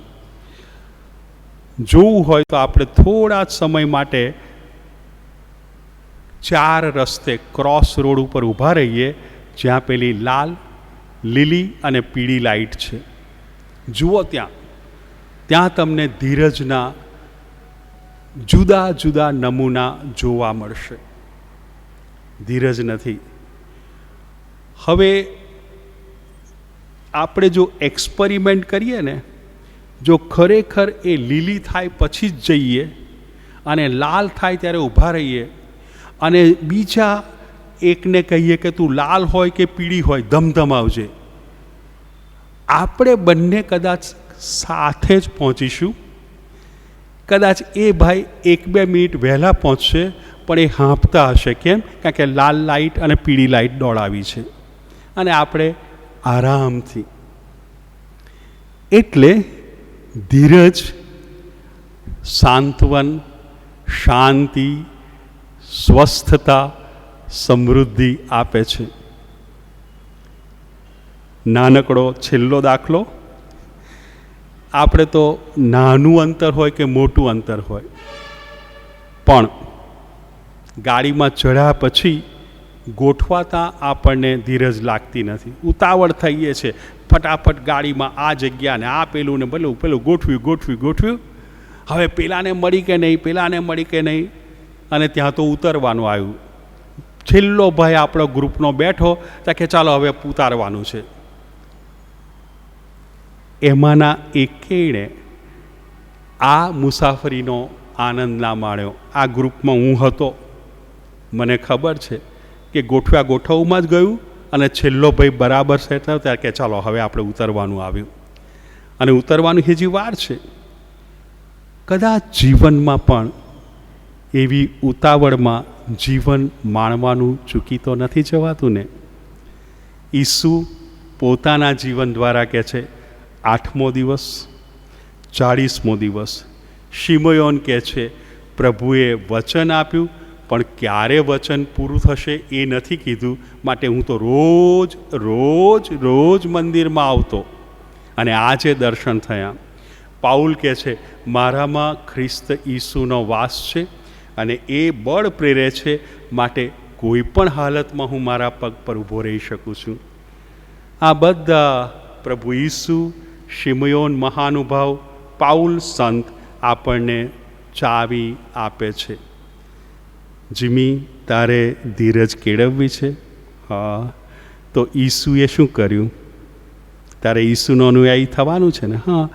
જોવું હોય તો આપણે થોડા જ સમય માટે 4 રસ્તે ક્રોસ રોડ ઉપર ઊભા રહીએ, જ્યાં પેલી લાલ, લીલી અને પીળી લાઈટ છે. જુઓ, ત્યાં તમને ધીરજના જુદા જુદા નમૂના જોવા મળશે. ધીરજ નથી. હવે આપણે જો એક્સપેરિમેન્ટ કરીએ ને, જો ખરેખર એ લીલી થાય પછી જ જઈએ અને લાલ થાય ત્યારે ઊભા રહીએ અને બીજા એકને કહીએ કે તું લાલ હોય કે પીળી હોય ધમધમાવજે, આપણે બંને કદાચ સાથે જ પહોંચીશું. કદાચ એ ભાઈ 1-2 મિનિટ વહેલા પહોંચશે, પણ એ હાંફતા હશે. કેમ? કારણ કે લાલ લાઈટ અને પીળી લાઈટ દોડાવી છે અને આપણે આરામથી. એટલે ધીરજ સાંત્વન, શાંતિ, સ્વસ્થતા, સમૃદ્ધિ આપે છે. નાનકડો છેલ્લો દાખલો, આપણે તો નાનું અંતર હોય કે મોટું અંતર હોય, પણ ગાડીમાં ચડ્યા પછી ગોઠવાતા આપણને ધીરજ લાગતી નથી. ઉતાવળ થઈએ છે, ફટાફટ ગાડીમાં આ જગ્યાને આ પેલું ને પેલું ગોઠવ્યું. હવે પેલાને મળી કે નહીં, પેલાને મળી કે નહીં, અને ત્યાં તો ઉતરવાનું આવ્યું. છેલ્લો ભાઈ આપણો ગ્રુપનો બેઠો તો કે ચાલો હવે ઉતારવાનું છે. એમાંના એકેયને આ મુસાફરીનો આનંદ ના માણ્યો. આ ગ્રુપમાં હું હતો, મને ખબર છે કે ગોઠવમાં જ ગયું અને છેલ્લો ભાઈ બરાબર સેટ થયો ત્યારે કે ચાલો હવે આપણે ઉતરવાનું આવ્યું. અને ઉતરવાનું હજી વાર છે. કદાચ જીવનમાં પણ એવી ઉતાવળમાં જીવન માણવાનું ચૂકી તો નથી જવાતું ને. ઈસુ પોતાના જીવન દ્વારા કહે છે, 8મો દિવસ, 40મો દિવસ. શિમયોન કહે છે, પ્રભુએ વચન આપ્યું, પણ ક્યારે વચન પૂરું થશે એ નથી કીધું, માટે હું તો રોજ મંદિરમાં આવતો અને આજે દર્શન થયા. પાઉલ કહે છે, મારામાં ખ્રિસ્ત ઈસુનો વાસ છે અને એ બળ પ્રેરે છે, માટે કોઈ પણ હાલતમાં હું મારા પગ પર ઊભો રહી શકું છું. આ બધા પ્રભુ ઈસુ શિમયોન મહાનુભાવ, પાઉલ સંત આપણને ચાવી આપે છે. જીમી, તારે ધીરજ કેળવવી છે? હા, તો ઈસુએ શું કર્યું? તારે ઈસુનો અનુયાયી થવાનું છે ને? હા,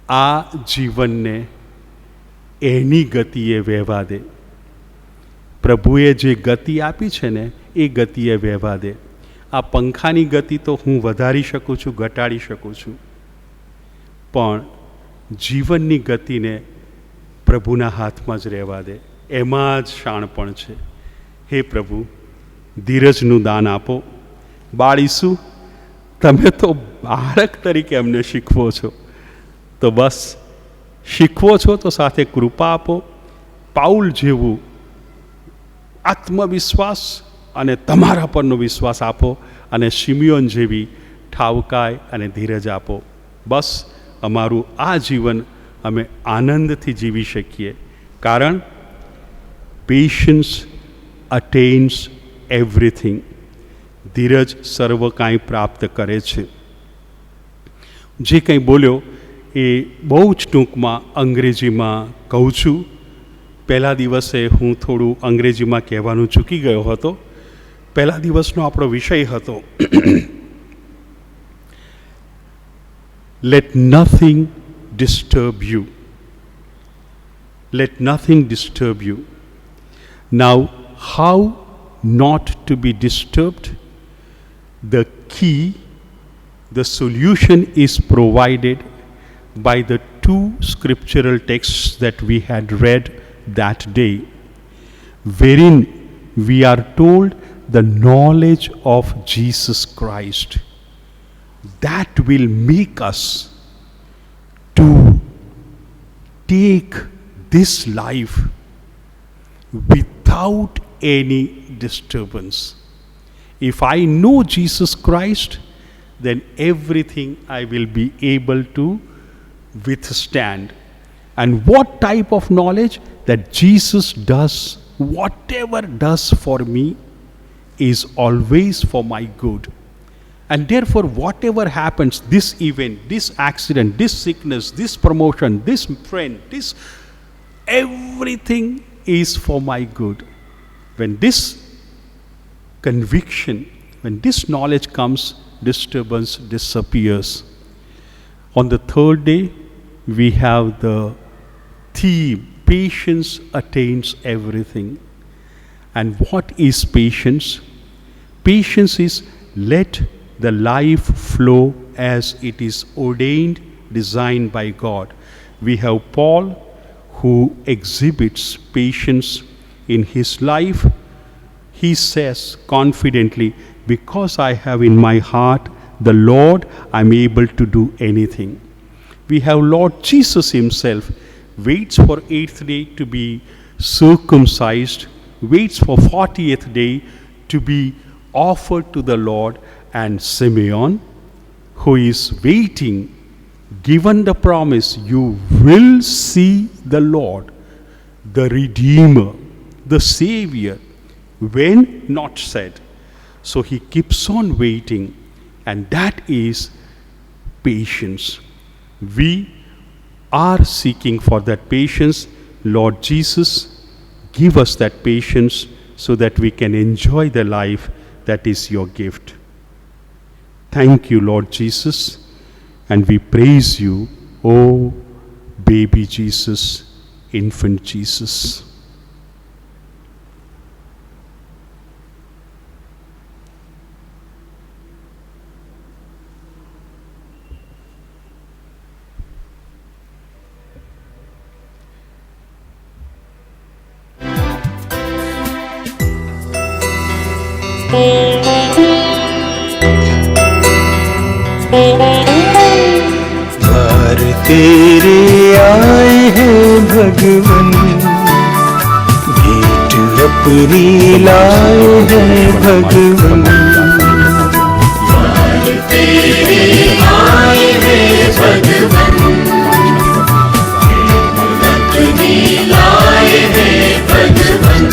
આ જીવનને એની ગતિએ વહેવા દે. પ્રભુએ જે ગતિ આપી છે ને એ ગતિએ વહેવા દે. આ પંખાની ગતિ તો હું વધારી શકું છું, ઘટાડી શકું છું, પણ જીવનની ગતિને પ્રભુના હાથમાં જ રહેવા દે. એમાં જ શાણપણ છે. હે પ્રભુ, ધીરજનું દાન આપો. બાળીશું, તમે તો બાળક તરીકે અમને શીખવો છો, તો બસ શીખવો છો તો સાથે કૃપા આપો. પાઉલ જેવું આત્મવિશ્વાસ અને તમારા પરનો વિશ્વાસ આપો, અને શિમયોન જેવી ઠાવકાય અને ધીરજ આપો. બસ અમારું આ જીવન અમે આનંદથી જીવી શકીએ, કારણ પેશન્સ અટેન્સ એવરીથિંગ. ધીરજ સર્વ કાંઈ પ્રાપ્ત કરે છે. જે કંઈ બોલ્યો એ બહુ જ ટૂંકમાં અંગ્રેજીમાં કહું છું. પહેલા દિવસે હું થોડું અંગ્રેજીમાં કહેવાનું ચૂકી ગયો હતો. પહેલા દિવસનો આપણો વિષય હતો let nothing disturb you. Let nothing disturb you. Now how not to be disturbed? The key, the solution is provided by the two scriptural texts that we had read that day, wherein we are told the knowledge of Jesus Christ that will make us to take this life without any disturbance. If I know Jesus Christ, then everything I will be able to withstand. And what type of knowledge? That Jesus does whatever does for me is always for my good. And therefore, whatever happens, this event, this accident, this sickness, this promotion, this friend, this everything is for my good. When this conviction, when this knowledge comes, disturbance disappears. On the third day, we have the theme, patience attains everything. And what is patience? Patience is let the life flow as it is ordained, designed by God. We have Paul, who exhibits patience in his life. He says confidently, because I have in my heart the Lord, I am able to do anything. We have Lord Jesus himself, waits for 8th day to be circumcised, waits for 40th day to be offered to the Lord. And Simeon, who is waiting, given the promise, you will see the Lord, the Redeemer, the Savior, when not said. So he keeps on waiting, and that is patience. We are seeking for that patience. Lord Jesus, give us that patience so that we can enjoy the life that is your gift. Thank you, Lord Jesus, and we praise you, oh baby Jesus, infant Jesus. द्वार तेरे आए हैं भगवन, भेंट अपनी लाए हैं भगवन। द्वार तेरे आए हैं भगवन, भेंट अपनी लाए हैं भगवन।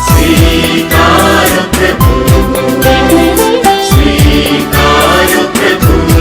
स्वीकार प्रभु, स्वीकार प्रभु,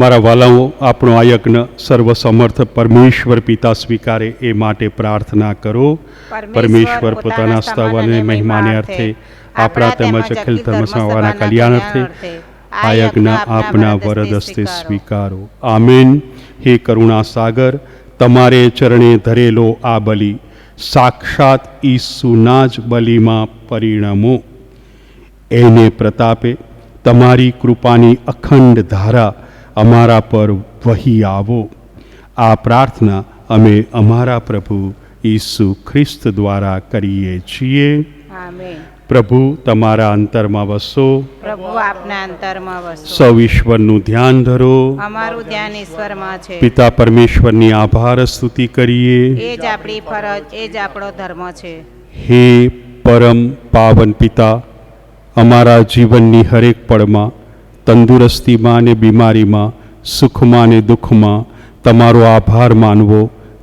મારા વાલાઓ, આપણો આ યજ્ઞ સર્વસમર્થ પરમેશ્વર પિતા સ્વીકારે એ માટે પ્રાર્થના કરો. પરમેશ્વર પોતાના સ્તવ અને મહિમાને અર્થે આપણા તેમજ અખિલ ધર્મ સમાજના કલ્યાણ અર્થે આ યજ્ઞ આપના વરદ હસ્તે સ્વીકારો. આમીન. હે કરુણા સાગર, તમારે ચરણે ધરેલો આ બલિ સાક્ષાત ઈસુના જ બલિમાં પરિણમો. એને પ્રતાપે તમારી કૃપાની અખંડ ધારા અમારા પર વહી આવો. આ પ્રાર્થના અમે અમારા પ્રભુ ઈસુ ખ્રિસ્ત દ્વારા કરીએ છીએ. આમેન. પ્રભુ તમારા અંતરમાં વસો. પ્રભુ આપના અંતરમાં વસો. સૌ ઈશ્વરનું ધ્યાન ધરો. અમારું ધ્યાન ઈશ્વરમાં છે. પિતા પરમેશ્વરની આભાર સ્તુતિ કરીએ. એ જ આપણી ફરજ, એ જ આપણો ધર્મ છે. હે પરમ પાવન પિતા, અમારા જીવનની હરેક પળમાં, તંદુરસ્તીમાં અને બીમારીમાં, સુખમાં અને દુઃખમાં તમારો આભાર માનવો,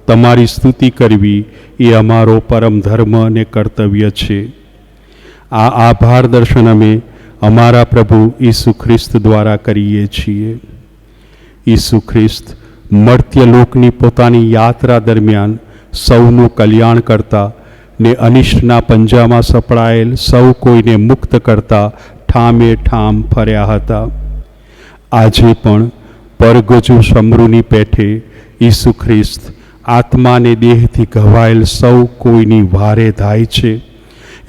તમારી સ્તુતિ કરવી એ અમારો પરમ ધર્મ અને કર્તવ્ય છે. આ આભાર દર્શન અમે અમારા પ્રભુ ઈસુ ખ્રિસ્ત દ્વારા કરીએ છીએ. ઈસુ ખ્રિસ્ત મર્ત્ય લોકની પોતાની યાત્રા દરમિયાન સૌનું કલ્યાણ કરતા ને અનિષ્ટના પંજામાં સપડાયેલ સૌ કોઈને મુક્ત કરતા ઠામે ઠામ ફર્યા હતા. આજે પણ પરગજુ સમૃની પેઠે ઈસુ ખ્રિસ્ત આત્માને દેહથી ઘવાયેલ સૌ કોઈની વારે ધાય છે.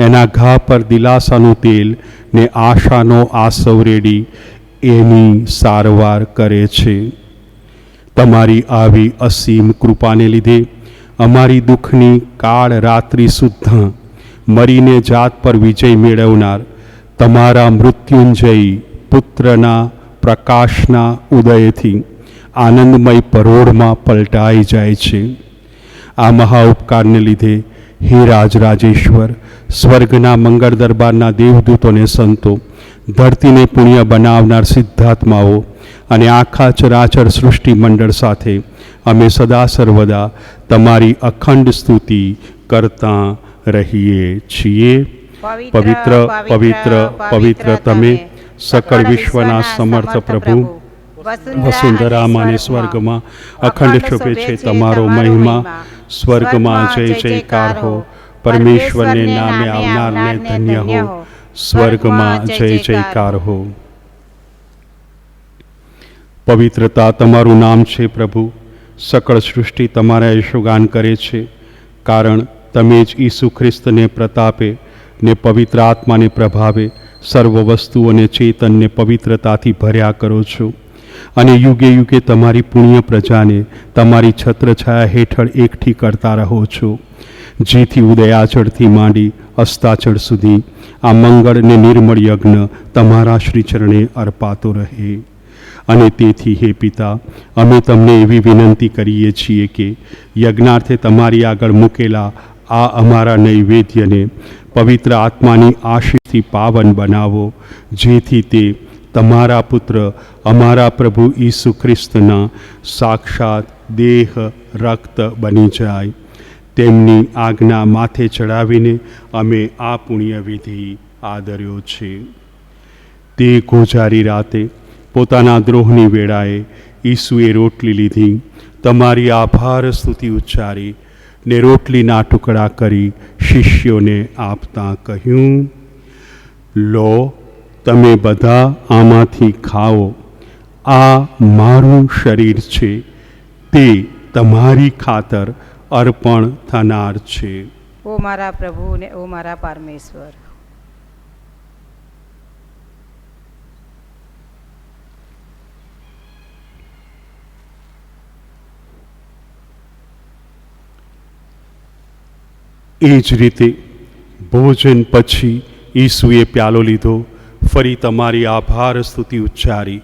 એના ઘા પર દિલાસાનું તેલ ને આશાનો આસવ રેડી એની સારવાર કરે છે. તમારી આવી અસીમ કૃપાને લીધે અમારી દુઃખની કાળ રાત્રિ સુદ્ધા મરીને જાત પર વિજય મેળવનાર તમારા મૃત્યુંજય પુત્રના પ્રકાશના ઉદયથી આનંદમય પરોઢમાં પલટાઈ જાય છે. આ મહા ઉપકારને લીધે હે રાજરાજેશ્વર, સ્વર્ગના મંગળ દરબારના દેવદૂતોને સંતો, ધરતીને પુણ્ય બનાવનાર સિદ્ધાત્માઓ અને આખા ચરાચર સૃષ્ટિ મંડળ સાથે અમે સદા સર્વદા તમારી અખંડ સ્તુતિ કરતા રહીએ છીએ. પવિત્ર પવિત્ર પવિત્ર તમે સકળ વિશ્વના સમર્થ પ્રભુ, વસુંધરામાં અને સ્વર્ગમાં અખંડ શોભે છે તમારો મહિમા. સ્વર્ગમાં જય જયકાર હો, પરમેશ્વરને નામે આવનારને ધન્ય હો. સ્વર્ગમાં જય જયકાર હો. પવિત્રતા તમારું નામ છે પ્રભુ. સકળ સૃષ્ટિ તમારા યશોગાન કરે છે, કારણ તમે જ ઈસુ ખ્રિસ્તને પ્રતાપે ને પવિત્ર આત્માને પ્રભાવે સર્વ વસ્તુઓને ચેતનને પવિત્રતાથી ભર્યા કરો છો, અને યુગે યુગે તમારી પુણ્ય પ્રજાને તમારી છત્રછાયા હેઠળ એકઠી કરતા રહો છો, જેથી ઉદયાચળથી માંડી અસ્તાચળ સુધી આ મંગળ ને નિર્મળ યજ્ઞ તમારા શ્રીચરણે અર્પાતો રહે. અને તેથી હે પિતા, અમે તમને એવી વિનંતી કરીએ છીએ કે યજ્ઞાર્થે તમારી આગળ મૂકેલા આ અમારા નૈવેદ્યને પવિત્ર આત્માની આશીષથી પાવન બનાવો, જેથી તે તમારા પુત્ર અમારા પ્રભુ ઈસુ ખ્રિસ્તના સાક્ષાત દેહ રક્ત બની જાય. તેમની આજ્ઞા માથે ચડાવીને અમે આ પુણ્યવિધિ આદર્યો છે. તે ગોજારી રાતે પોતાના દ્રોહની વેળાએ ઈસુએ રોટલી લીધી, તમારી આભાર સ્તુતિ ઉચ્ચારી ને રોટલીના ટુકડા કરી શિષ્યોને આપતા કહ્યું, લો, તમે બધા આમાંથી ખાઓ, આ મારું શરીર છે, તે તમારી ખાતર અર્પણ થનાર છે. ઓ મારા પ્રભુ ને ઓ મારા પરમેશ્વર. એ જ રીતે ભોજન પછી ઈસુએ પ્યાલો લીધો, ફરી તમારી આભાર સ્તુતિ ઉચ્ચારી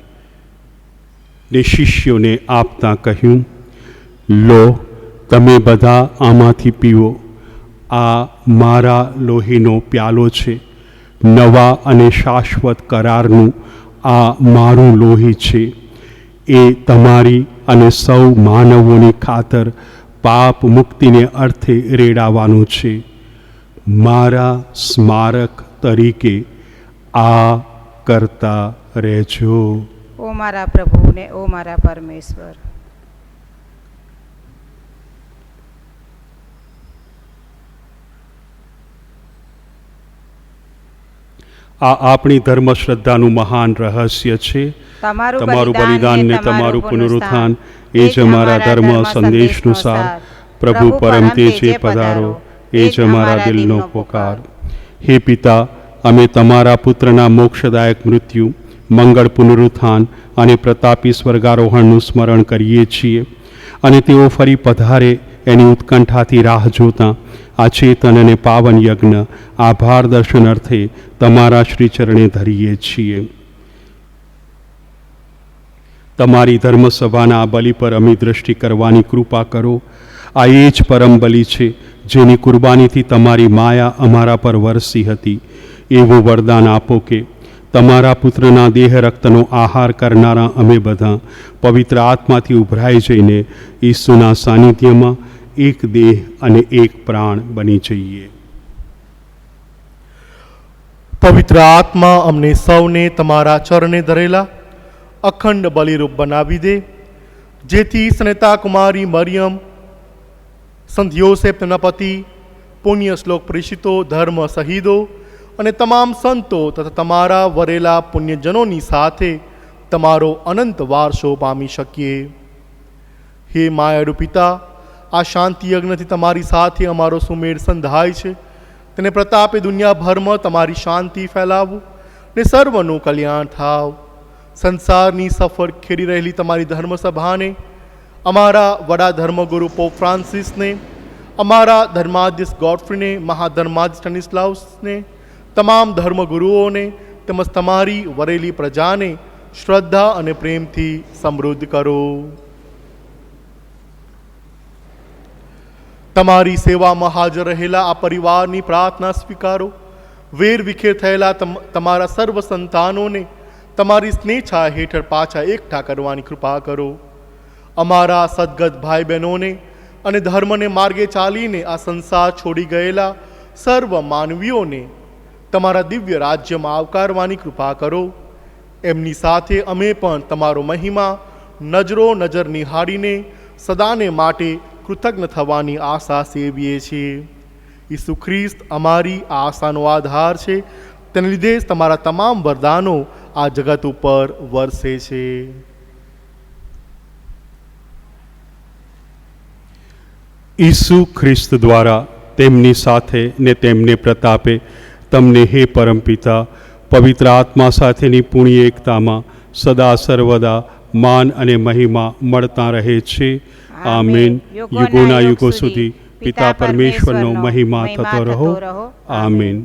ને શિષ્યોને આપતા કહ્યું, લો, તમે બધા આમાંથી પીવો, આ મારા લોહીનો પ્યાલો છે, નવા અને શાશ્વત કરારનું આ મારું લોહી છે. એ તમારી અને સૌ માનવોની ખાતર પાપ મુક્તિને અર્થે રેડાવાનું છે. મારા સ્મારક તરીકે આ કરતા રહેજો. ઓ ઓ મારા પ્રભુ ને ઓ મારા પરમેશ્વર. આ આપણી ધર્મ શ્રદ્ધાનું મહાન રહસ્ય છે. તમારું બલિદાન ને તમારું પુનરુત્થાન એ જ અમારા ધર્મ સંદેશનું સાર. પ્રભુ પરમ તેજે પધારો એ જ અમારા દિલનો પોકાર. હે પિતા, અમે તમારા પુત્રના મોક્ષદાયક મૃત્યુ, મંગળ પુનરુત્થાન અને પ્રતાપી સ્વર્ગારોહણનું સ્મરણ કરીએ છીએ, અને તેઓ ફરી પધારે એની ઉત્કંઠાથી રાહ જોતા આ ચેતન અને પાવન યજ્ઞ આભાર દર્શન અર્થે તમારા શ્રીચરણે ધરીએ છીએ. તમારી ધર્મસભાના બલિ પર અમી દ્રષ્ટિ કરવાની કૃપા કરો. આ એ જ પરમ બલિ છે જેની કુરબાનીથી તમારી માયા અમારા પર વરસી હતી. એવું વરદાન આપો કે તમારા પુત્રના દેહ રક્તનો આહાર કરનારા અમે બધા પવિત્ર આત્માથી ઉભરાઈ જઈને ઈસુના સાનિધ્યમાં એક દેહ અને એક પ્રાણ બની જઈએ. પવિત્ર આત્મા અમને સૌને તમારા ચરણે ધરેલા અખંડ બલિરૂપ બનાવી દે, જેથી સ્નેતા કુમારી મરિયમ, સંત યોસેફ તેના પતિ, પુણ્ય શ્લોક પ્રેષિતો, ધર્મ શહીદો અને તમામ સંતો તથા તમારા વરેલા પુણ્યજનોની સાથે તમારો અનંત વારસો પામી શકીએ. હે માયાળુ પિતા, આ શાંતિ યજ્ઞથી તમારી સાથે અમારો સુમેળ સંધાય છે. તેને પ્રતાપે દુનિયાભરમાં તમારી શાંતિ ફેલાવો ને સર્વનું કલ્યાણ થાવ. સંસારની સફર ખેડી રહેલી તમારી ધર્મસભાને, અમારા વડા ધર્મગુરુ પોપ ફ્રાન્સિસને, અમારા ધર્માધ્યક્ષ ગોડફ્રીને, મહાધર્માધ્યક્ષ સ્ટેનિસ્લાવસને, તમામ ધર્મગુરુઓને તેમજ તમારી વરેલી પ્રજાને શ્રદ્ધા અને પ્રેમથી સમૃદ્ધ કરો. તમારી સેવામાં હાજર રહેલા આ પરિવારની પ્રાર્થના સ્વીકારો. વેર વિખેર થયેલા તમારા સર્વ સંતાનોને તમારી સ્નેહછાયા હેઠળ પાછા એકઠા કરવાની કૃપા કરો. અમારા સદગત ભાઈ બહેનોને અને ધર્મને માર્ગે ચાલીને આ સંસાર છોડી ગયેલા સર્વ માનવીઓને તમારા દિવ્ય રાજ્યમાં આવકારવાની કૃપા કરો. એમની સાથે અમે પણ તમારો મહિમા નજરો નજર નિહાળીને સદાને માટે કૃતજ્ઞ થવાની આશા સેવીએ છીએ. ઈસુ ખ્રિસ્ત અમારી આ આશાનો આધાર છે. તેને લીધે જ તમારા તમામ વરદાનો આ જગત ઉપર વરસે છે. ઈસુ ખ્રિસ્ત દ્વારા, તેમની સાથે ને તેમને પ્રતાપે તમને હે પરમપિતા પવિત્ર આત્મા સાથેની પુણ્ય એકતામાં સદા સર્વદા માન અને મહિમા મળતા રહે છે. આમીન. યુગોના યુગો સુધી પિતા પરમેશ્વરનો મહિમા થતો રહો. આમીન.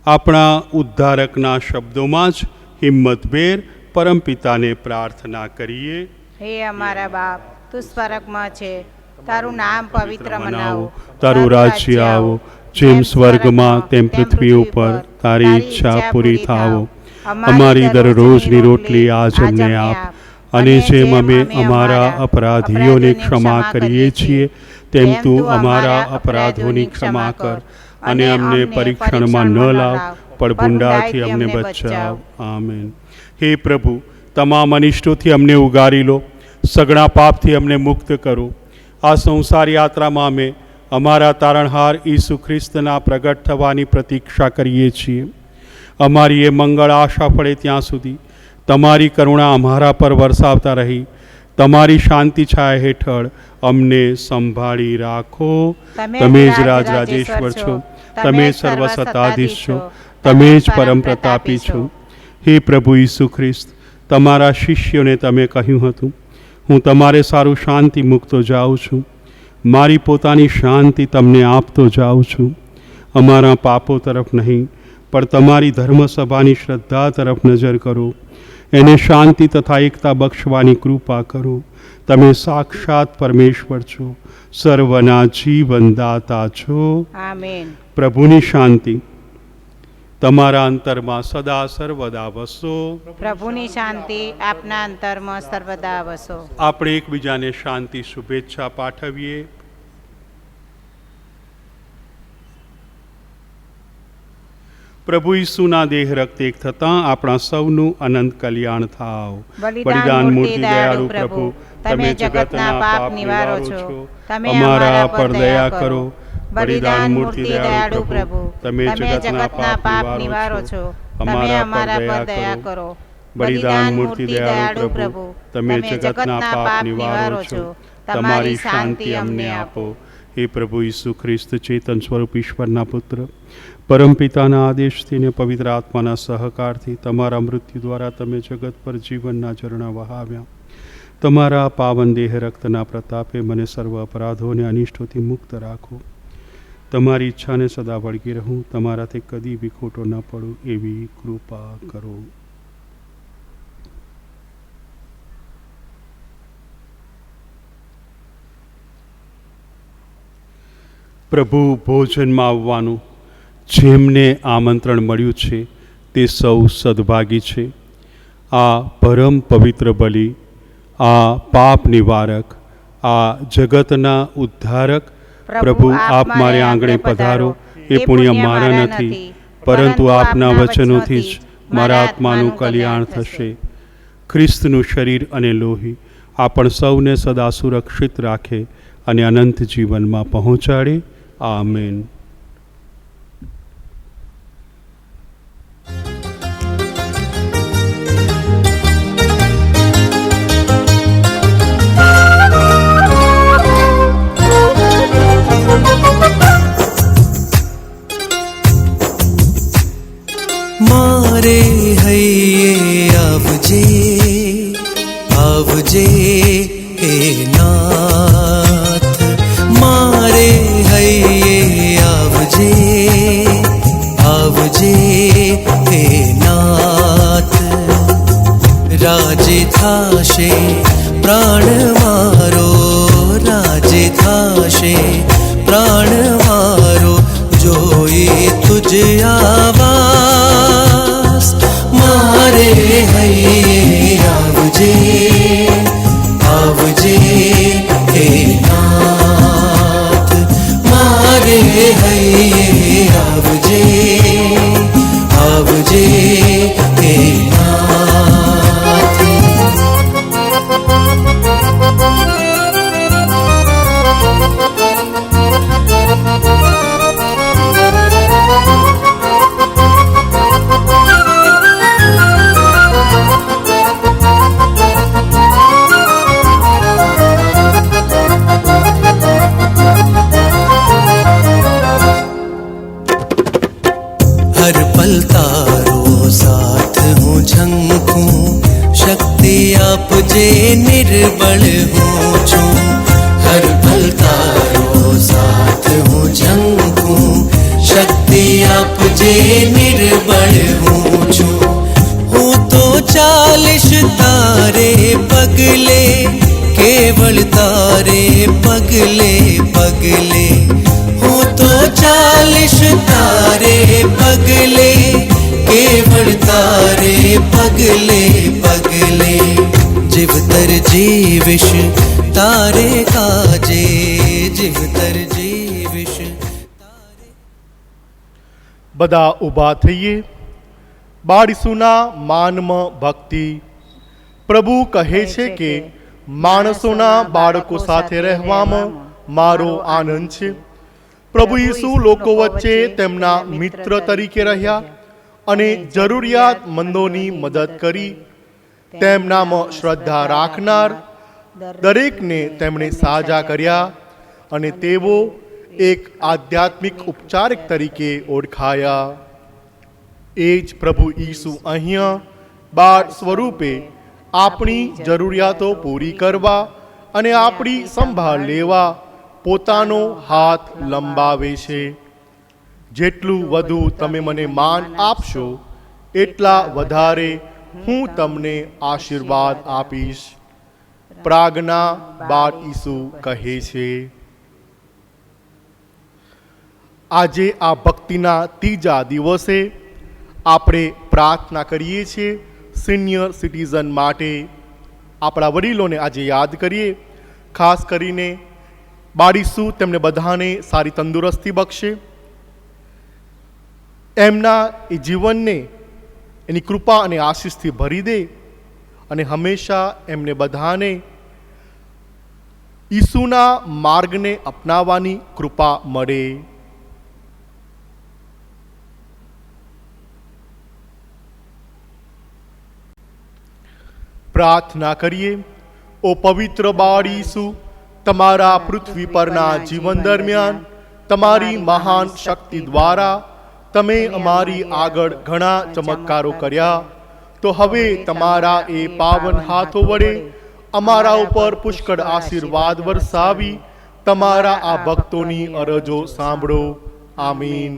આપણા ઉદ્ધારકના શબ્દોમાં જ હિંમતભેર પરમપિતાને પ્રાર્થના કરીએ. હે અમારા બાપ, તું સ્વર્ગમાં છે, તારું નામ પવિત્ર મનાવો, તારું રાજ્ય આવો, જેમ સ્વર્ગમાં તેમ પૃથ્વી ઉપર તારી ઈચ્છા પૂરી થાવો. અમારી દરરોજની રોટલી આજ અમને આપ, અને જેમ અમે અમારા અપરાધીઓને ક્ષમા કરીએ છીએ તેમ તું અમારા અપરાધોની ક્ષમા કર, અને અમને પરીક્ષણમાં ન લાવ, પણ બુંડાથી અમને બચાવ. આમેન. હે પ્રભુ, તમામ અનિષ્ટોથી અમને ઉગારી લો, સઘળા પાપથી અમને મુક્ત કરો. આ સંસાર યાત્રામાં અમે અમારા તારણહાર ઈસુ ખ્રિસ્તના પ્રગટ થવાની પ્રતીક્ષા કરીએ છીએ. અમારી એ મંગળ આશા પડે ત્યાં સુધી તમારી કરુણા અમારા પર વરસાવતા રહી તમારી શાંતિ છાયા હેઠળ અમને સંભાળી રાખો. તમે જ રાજરાજેશ્વર છો, તમે સર્વસત્તાધીશ છો, તમે જ પરમ પ્રતાપી છો. હે પ્રભુ ઈસુ ખ્રિસ્ત, તમારા શિષ્યોને તમે કહ્યું હતું, હું તમારે સારું શાંતિ મૂકતો જાઉં છું, મારી પોતાની શાંતિ તમને આપતો જાઉં છું. અમારા પાપો તરફ નહીં, પણ તમારી ધર્મસભાની શ્રદ્ધા તરફ નજર કરો. એને શાંતિ તથા એકતા બક્ષવાની કૃપા કરો. તમે સાક્ષાત પરમેશ્વર છો, સર્વના જીવનદાતા છો. આમેન. પ્રભુની શાંતિ તમારા અંતરમાં સદા સર્વદા વસો. પ્રભુની શાંતિ આપના અંતરમાં સર્વદા વસો. આપણે એકબીજાને શાંતિ શુભેચ્છા પાઠવીએ. પ્રભુ ઈસુના દેહ રક્ત એક થતાં આપણા સૌનું અનંત કલ્યાણ થાવ. બલિદાન મૂર્તિ દયાળુ પ્રભુ, તમે જગતના પાપ નિવારો છો, તમે અમારા પર દયા કરો. બલિદાન મૂર્તિ દયાળુ પ્રભુ, તમે જગતના પાપ નિવારો છો, તમે અમારા પર દયા કરો. બલિદાન મૂર્તિ દયાળુ પ્રભુ, તમે જગતના પાપ નિવારો છો, તમારી શાંતિ અમને આપો. હે પ્રભુ ઈસુ ખ્રિસ્ત, ચેતન સ્વરૂપ ઈશ્વરના પુત્ર, પરમપિતાના આદેશથી ને પવિત્ર આત્માના સહકારથી તમારા મૃત્યુ દ્વારા તમે જગત પર જીવનના ઝરણા વહાવ્યા. તમારા પાવન દેહ રક્તના પ્રતાપે મને સર્વ અપરાધો અને અનિષ્ટોથી મુક્ત રાખો. તમારી ઈચ્છાને સદા વળગી રહું, તમારાથી કદી બી ખોટો ન પડું એવી કૃપા કરો. પ્રભુ ભોજનમાં આવવાનું જેમને આમંત્રણ મળ્યું છે તે સૌ સદભાગી છે. આ પરમ પવિત્ર બલિ, આ પાપ નિવારક, આ જગતના ઉદ્ધારક પ્રભુ, આપ મારે આંગણે પધારો. એ પુણ્ય મારા નથી, પરંતુ આપના વચનોથી જ મારા આત્માનું કલ્યાણ થશે. ખ્રિસ્તનું શરીર અને લોહી આપણ સૌને સદા સુરક્ષિત રાખે અને અનંત જીવનમાં પહોંચાડે. આમેન. મારે હૈયે આવજે, આવજે હે નાથ. મારે હૈયે આવજે, આવજે હે નાથ. રાજે થાશે પ્રાણ મારો, રાજે થાશે પ્રાણ મારો, જોઈ તુજ આવાસ. મારે હૈયે આવજે, આવજે હે નાથ. મારે હૈયે આવજે, આવજે હે નાથ. हर पल तारो साथ हूँ झंकूं, शक्ति आप जे निर्बल हूँ छूं. हर पल तारो साथ हूँ झंकूं, शक्ति आप जे निर्बल हूँ छूं. हूँ तो चालिश तारे पगले, केवल तारे पगले पगले. हूँ तो चालिश तारे पगले, केवल तारे पगले पगले. जीवतर जीविश तारे काजे, जीवतर जीविश. બધા ઊભા થઈએ. બાળીસુના માનમાં ભક્તિ. પ્રભુ કહે છે કે માણસોના બાળકો સાથે રહેવામાં મારો આનંદ છે. પ્રભુ ઈસુ લોકો વચ્ચે તેમના મિત્ર તરીકે રહ્યા અને જરૂરિયાતમંદોની મદદ કરી. તેમનામાં શ્રદ્ધા રાખનાર દરેકને તેમણે સાજા કર્યા અને તેઓ એક આધ્યાત્મિક ઉપચારક તરીકે ઓળખાયા. એ જ પ્રભુ ઈસુ અહીંયા બાળ સ્વરૂપે આપણી જરૂરિયાતો પૂરી કરવા અને આપણી સંભાળ લેવા પોતાનો હાથ લંબાવે છે. જેટલું વધુ તમે મને માન આપશો એટલા વધારે હું તમને આશીર્વાદ આપીશ. પ્રાગના બાળ ઈસુ કહે છે. આજે આ ભક્તિના ત્રીજા દિવસે આપણે પ્રાર્થના કરીએ છીએ સિનિયર સિટીઝન માટે. આપણા વડીલોને આજે યાદ કરીએ. ખાસ કરીને બાળીસુ તેમને બધાને સારી તંદુરસ્તી બક્ષે. એમના એ જીવનને એની કૃપા અને આશીષથી ભરી દે અને હંમેશા એમને બધાને ઈસુના માર્ગને અપનાવવાની કૃપા મળે. પ્રાર્થના કરીએ. ઓ પવિત્ર બાળ ઈસુ, તમારા પૃથ્વી પરના જીવન દરમિયાન તમારી મહાન શક્તિ દ્વારા તમે અમારી આગળ ઘણા ચમત્કારો કર્યા, તો હવે તમારા એ પાવન હાથો વડે અમારા ઉપર પુષ્કળ આશીર્વાદ વરસાવી તમારા આ ભક્તોની અરજો સાંભળો. આમીન.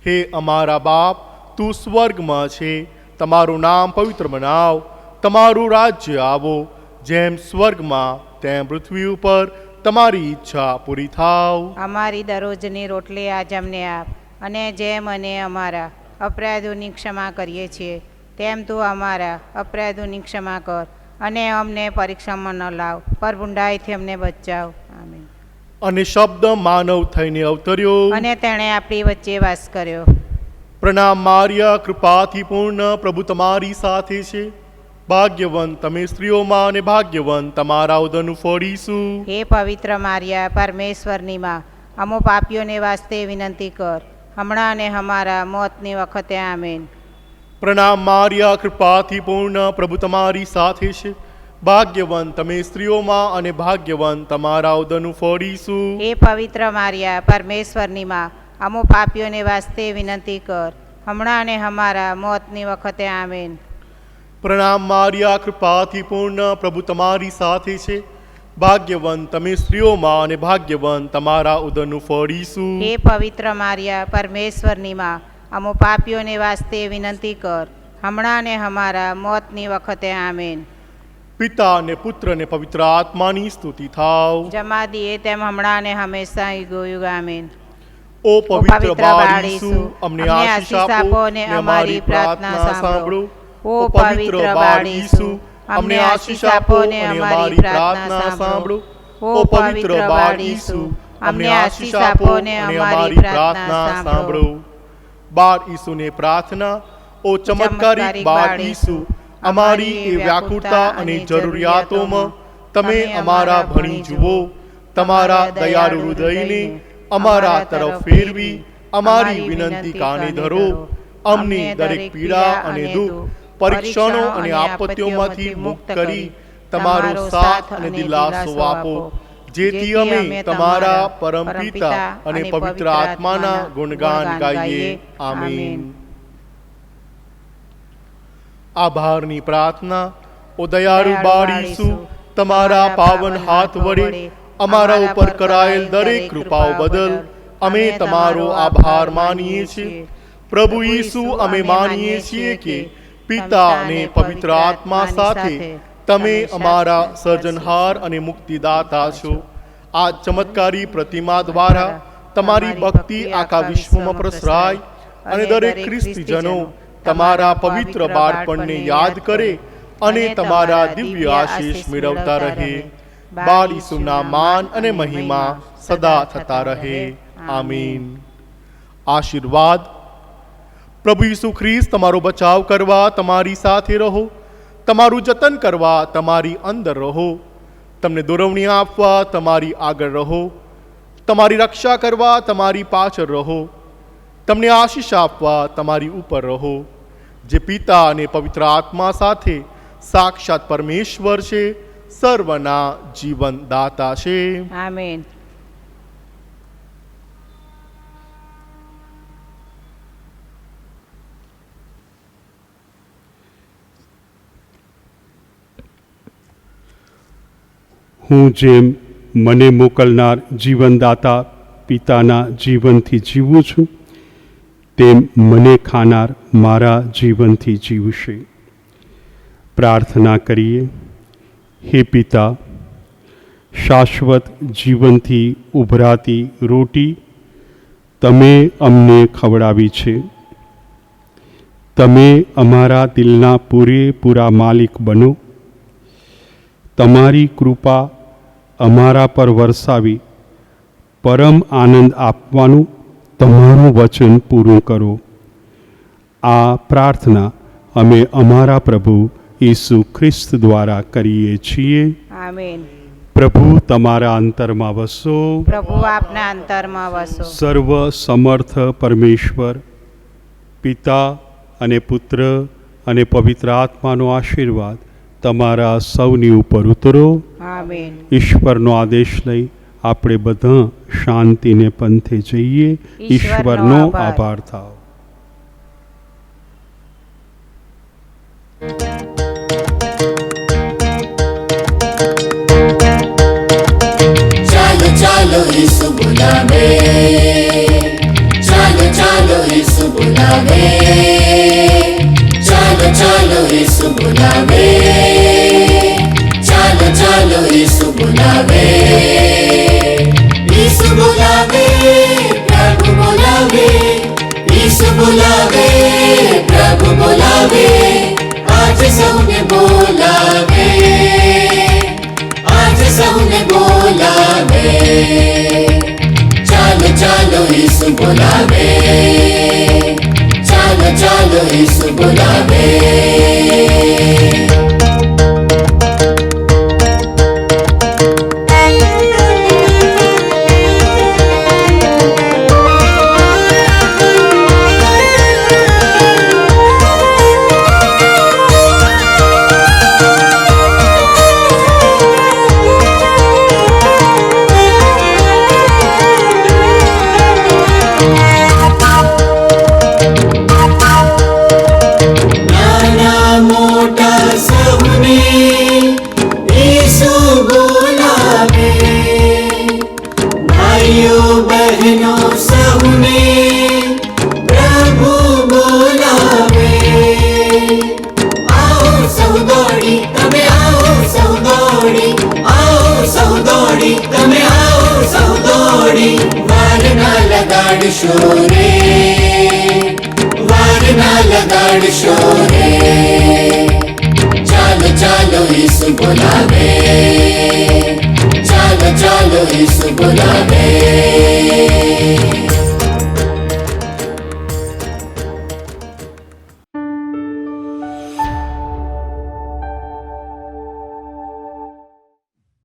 હે અમારા બાપ, તું સ્વર્ગમાં છે, તમારું નામ પવિત્ર બનાવ, તમારું રાજ્ય આવો, જેમ સ્વર્ગમાં તેમ પૃથ્વી ઉપર તમારી ઈચ્છા પૂરી થાવ. અમારી દરરોજની રોટલી આજ અમને આપ, અને જેમ અમે અમારા અપરાધોની ક્ષમા કરીએ છીએ તેમ તું અમારા અપરાધોની ક્ષમા કર, અને અમને પરીક્ષામાં ન લાવ, પર બુંડાઈથી અમને બચાવ. આમીન. અને શબ્દ માનવ થઈને અવતર્યો, અને તેણે આપણી વચ્ચે વાસ કર્યો. પ્રણામ મારિયા, કૃપાથી પૂર્ણ, પ્રભુ તમારી સાથે છે. ભાગ્યવંત તમે સ્ત્રીઓમાં, અને ભાગ્યવંત તમારા ઉદરનું ફળ ઈસુ. હે પવિત્ર મારિયા, પરમેશ્વરની માં, અમો પાપીઓને વાસ્તે વિનંતી કર, હમણાં અને અમારા મોતની વખતે. આમીન. પ્રણામ મારિયા, કૃપાથી પૂર્ણ, પ્રભુ તમારી સાથે છે. ભાગ્યવંત તમે સ્ત્રીઓમાં, અને ભાગ્યવંત તમારા ઉદરનું ફળ ઈસુ. હે પવિત્ર મારિયા, પરમેશ્વરની માં, અમો પાપીઓને વાસ્તે વિનંતી કર, હમણાં અને અમારા મોતની વખતે. આમીન. પ્રણામ મારિયા, કૃપાથી પૂર્ણ, પ્રભુ તમારી સાથે છે. ભાગ્યવંત તમે સ્ત્રીઓમાં, અને ભાગ્યવંત તમારા ઉદરનું ફળ ઈસુ. હે પવિત્ર મારિયા, પરમેશ્વરની માં, અમો પાપીઓને વાસ્તે વિનંતી કર, હમણાં અને અમારા મોતની વખતે. આમીન. પિતા ને પુત્ર ને પવિત્ર આત્માની સ્તુતિ થાવ. જમા દીએ તેમ હમણાં અને હંમેશા યુગોયુગ. આમીન. ઓ પવિત્ર બાળ ઈસુ, અમને આશીષ આપો અને અમારી પ્રાર્થના સાંભળો. ઓ પવિત્ર બાળ ઈસુ, અમને આશીષ આપો અને અમારી પ્રાર્થના સાંભળો. ઓ પવિત્ર બાળ ઈસુ, અમને આશીષ આપો અને અમારી પ્રાર્થના સાંભળો. બાળ ઈસુને પ્રાર્થના. ઓ ચમત્કારિક બાળ ઈસુ, અમારી એ વ્યાકુળતા અને જરૂરિયાતોમાં તમે અમારા ભણી જુઓ. તમારા દયાળુ હૃદયને અમારા તરફ ફેરવી અમારી વિનંતી કાને ધરો. અમને દરેક પીડા અને દુઃખ, પરીક્ષણો અને આપત્તિઓમાંથી મુક્ત કરી તમારો સાથ અને દિલાસો આપો, જેથી અમે તમારા પરમપિતા અને પવિત્ર આત્માના ગુણગાન ગાઈએ. આમીન. આભારની પ્રાર્થના. ઓ દયાળુ બાળ ઈસુ, તમારા પાવન હાથ વડે અમારા ઉપર કરાયેલ દરેક કૃપાઓ બદલ અમે તમારો આભાર માનીએ છીએ. પ્રભુ ઈસુ, અમે માનીએ છીએ કે પિતા અને પવિત્ર આત્મા સાથે તમે અમારા સર્જનહાર અને મુક્તિદાતા છો. આ ચમત્કારી પ્રતિમા દ્વારા તમારી ભક્તિ આખા વિશ્વમાં પ્રસરાય અને દરેક ખ્રિસ્તીજનો તમારા પવિત્ર બાળપણને યાદ કરે અને તમારા દિવ્ય આશીષ મેળવતા રહે. બાળ ઈસુના માન અને મહિમા સદા થતા રહે. આમીન. આશીર્વાદ. પ્રભુ ઈસુ ખ્રિસ્ત તમારો બચાવ કરવા તમારી સાથે રહો, તમારું જતન કરવા તમારી અંદર રહો, તમને દોરવણી આપવા તમારી આગળ રહો, તમારી રક્ષા કરવા તમારી પાછળ રહો, તમને આશીષ આપવા તમારી ઉપર રહો. જે પિતા અને પવિત્ર આત્મા સાથે સાક્ષાત પરમેશ્વર છે, સર્વના જીવન દાતા છે. આમીન. હું જેમ મને મોકલનાર જીવનદાતા પિતાના જીવનથી જીવું છું, તેમ મને ખાનાર મારા જીવનથી જીવશે. પ્રાર્થના કરીએ. હે પિતા, શાશ્વત જીવનથી ઉભરાતી રોટી તમે અમને ખવડાવી છે. તમે અમારા દિલના પૂરેપૂરા માલિક બનો. તમારી કૃપા અમારા પર વરસાવી પરમ આનંદ આપવાનું તમારું વચન પૂરું કરો. આ પ્રાર્થના અમે અમારા પ્રભુ ઈસુ ખ્રિસ્ત દ્વારા કરીએ છીએ. આમેન. પ્રભુ તમારા અંતરમાં વસો. પ્રભુ આપના અંતરમાં વસો. સર્વ સમર્થ પરમેશ્વર પિતા અને પુત્ર અને પવિત્ર આત્માનો આશીર્વાદ તમારા સૌની ઉપર ઉતરો. આમેન. ઈશ્વરનો આદેશ લઈ આપણે બધા શાંતિને પંથે જઈએ. ઈશ્વરનો આભાર થાવ. ચાલો ચાલો ઈસુ બોલાવે, ચાલો ચાલો ઈસુ બોલાવે, ચાલો ચાલો ઈસુ બોલાવે, ચાલો ચાલો ઈસુ બોલાવે, ઈસુ બોલાવે, પ્રભુ બોલાવે, ઈસુ બોલાવે, પ્રભુ બોલાવે, આજે સૌને બોલાવે, આજે સૌને બોલાવે, ચાલો ચાલો ઈસુ બોલાવે, ચાલો ચાલો ઈસુ બોલાવે. ચાલો ચાલો ઈસુ બોલાવે, ચાલો ચાલો ઈસુ બોલાવે.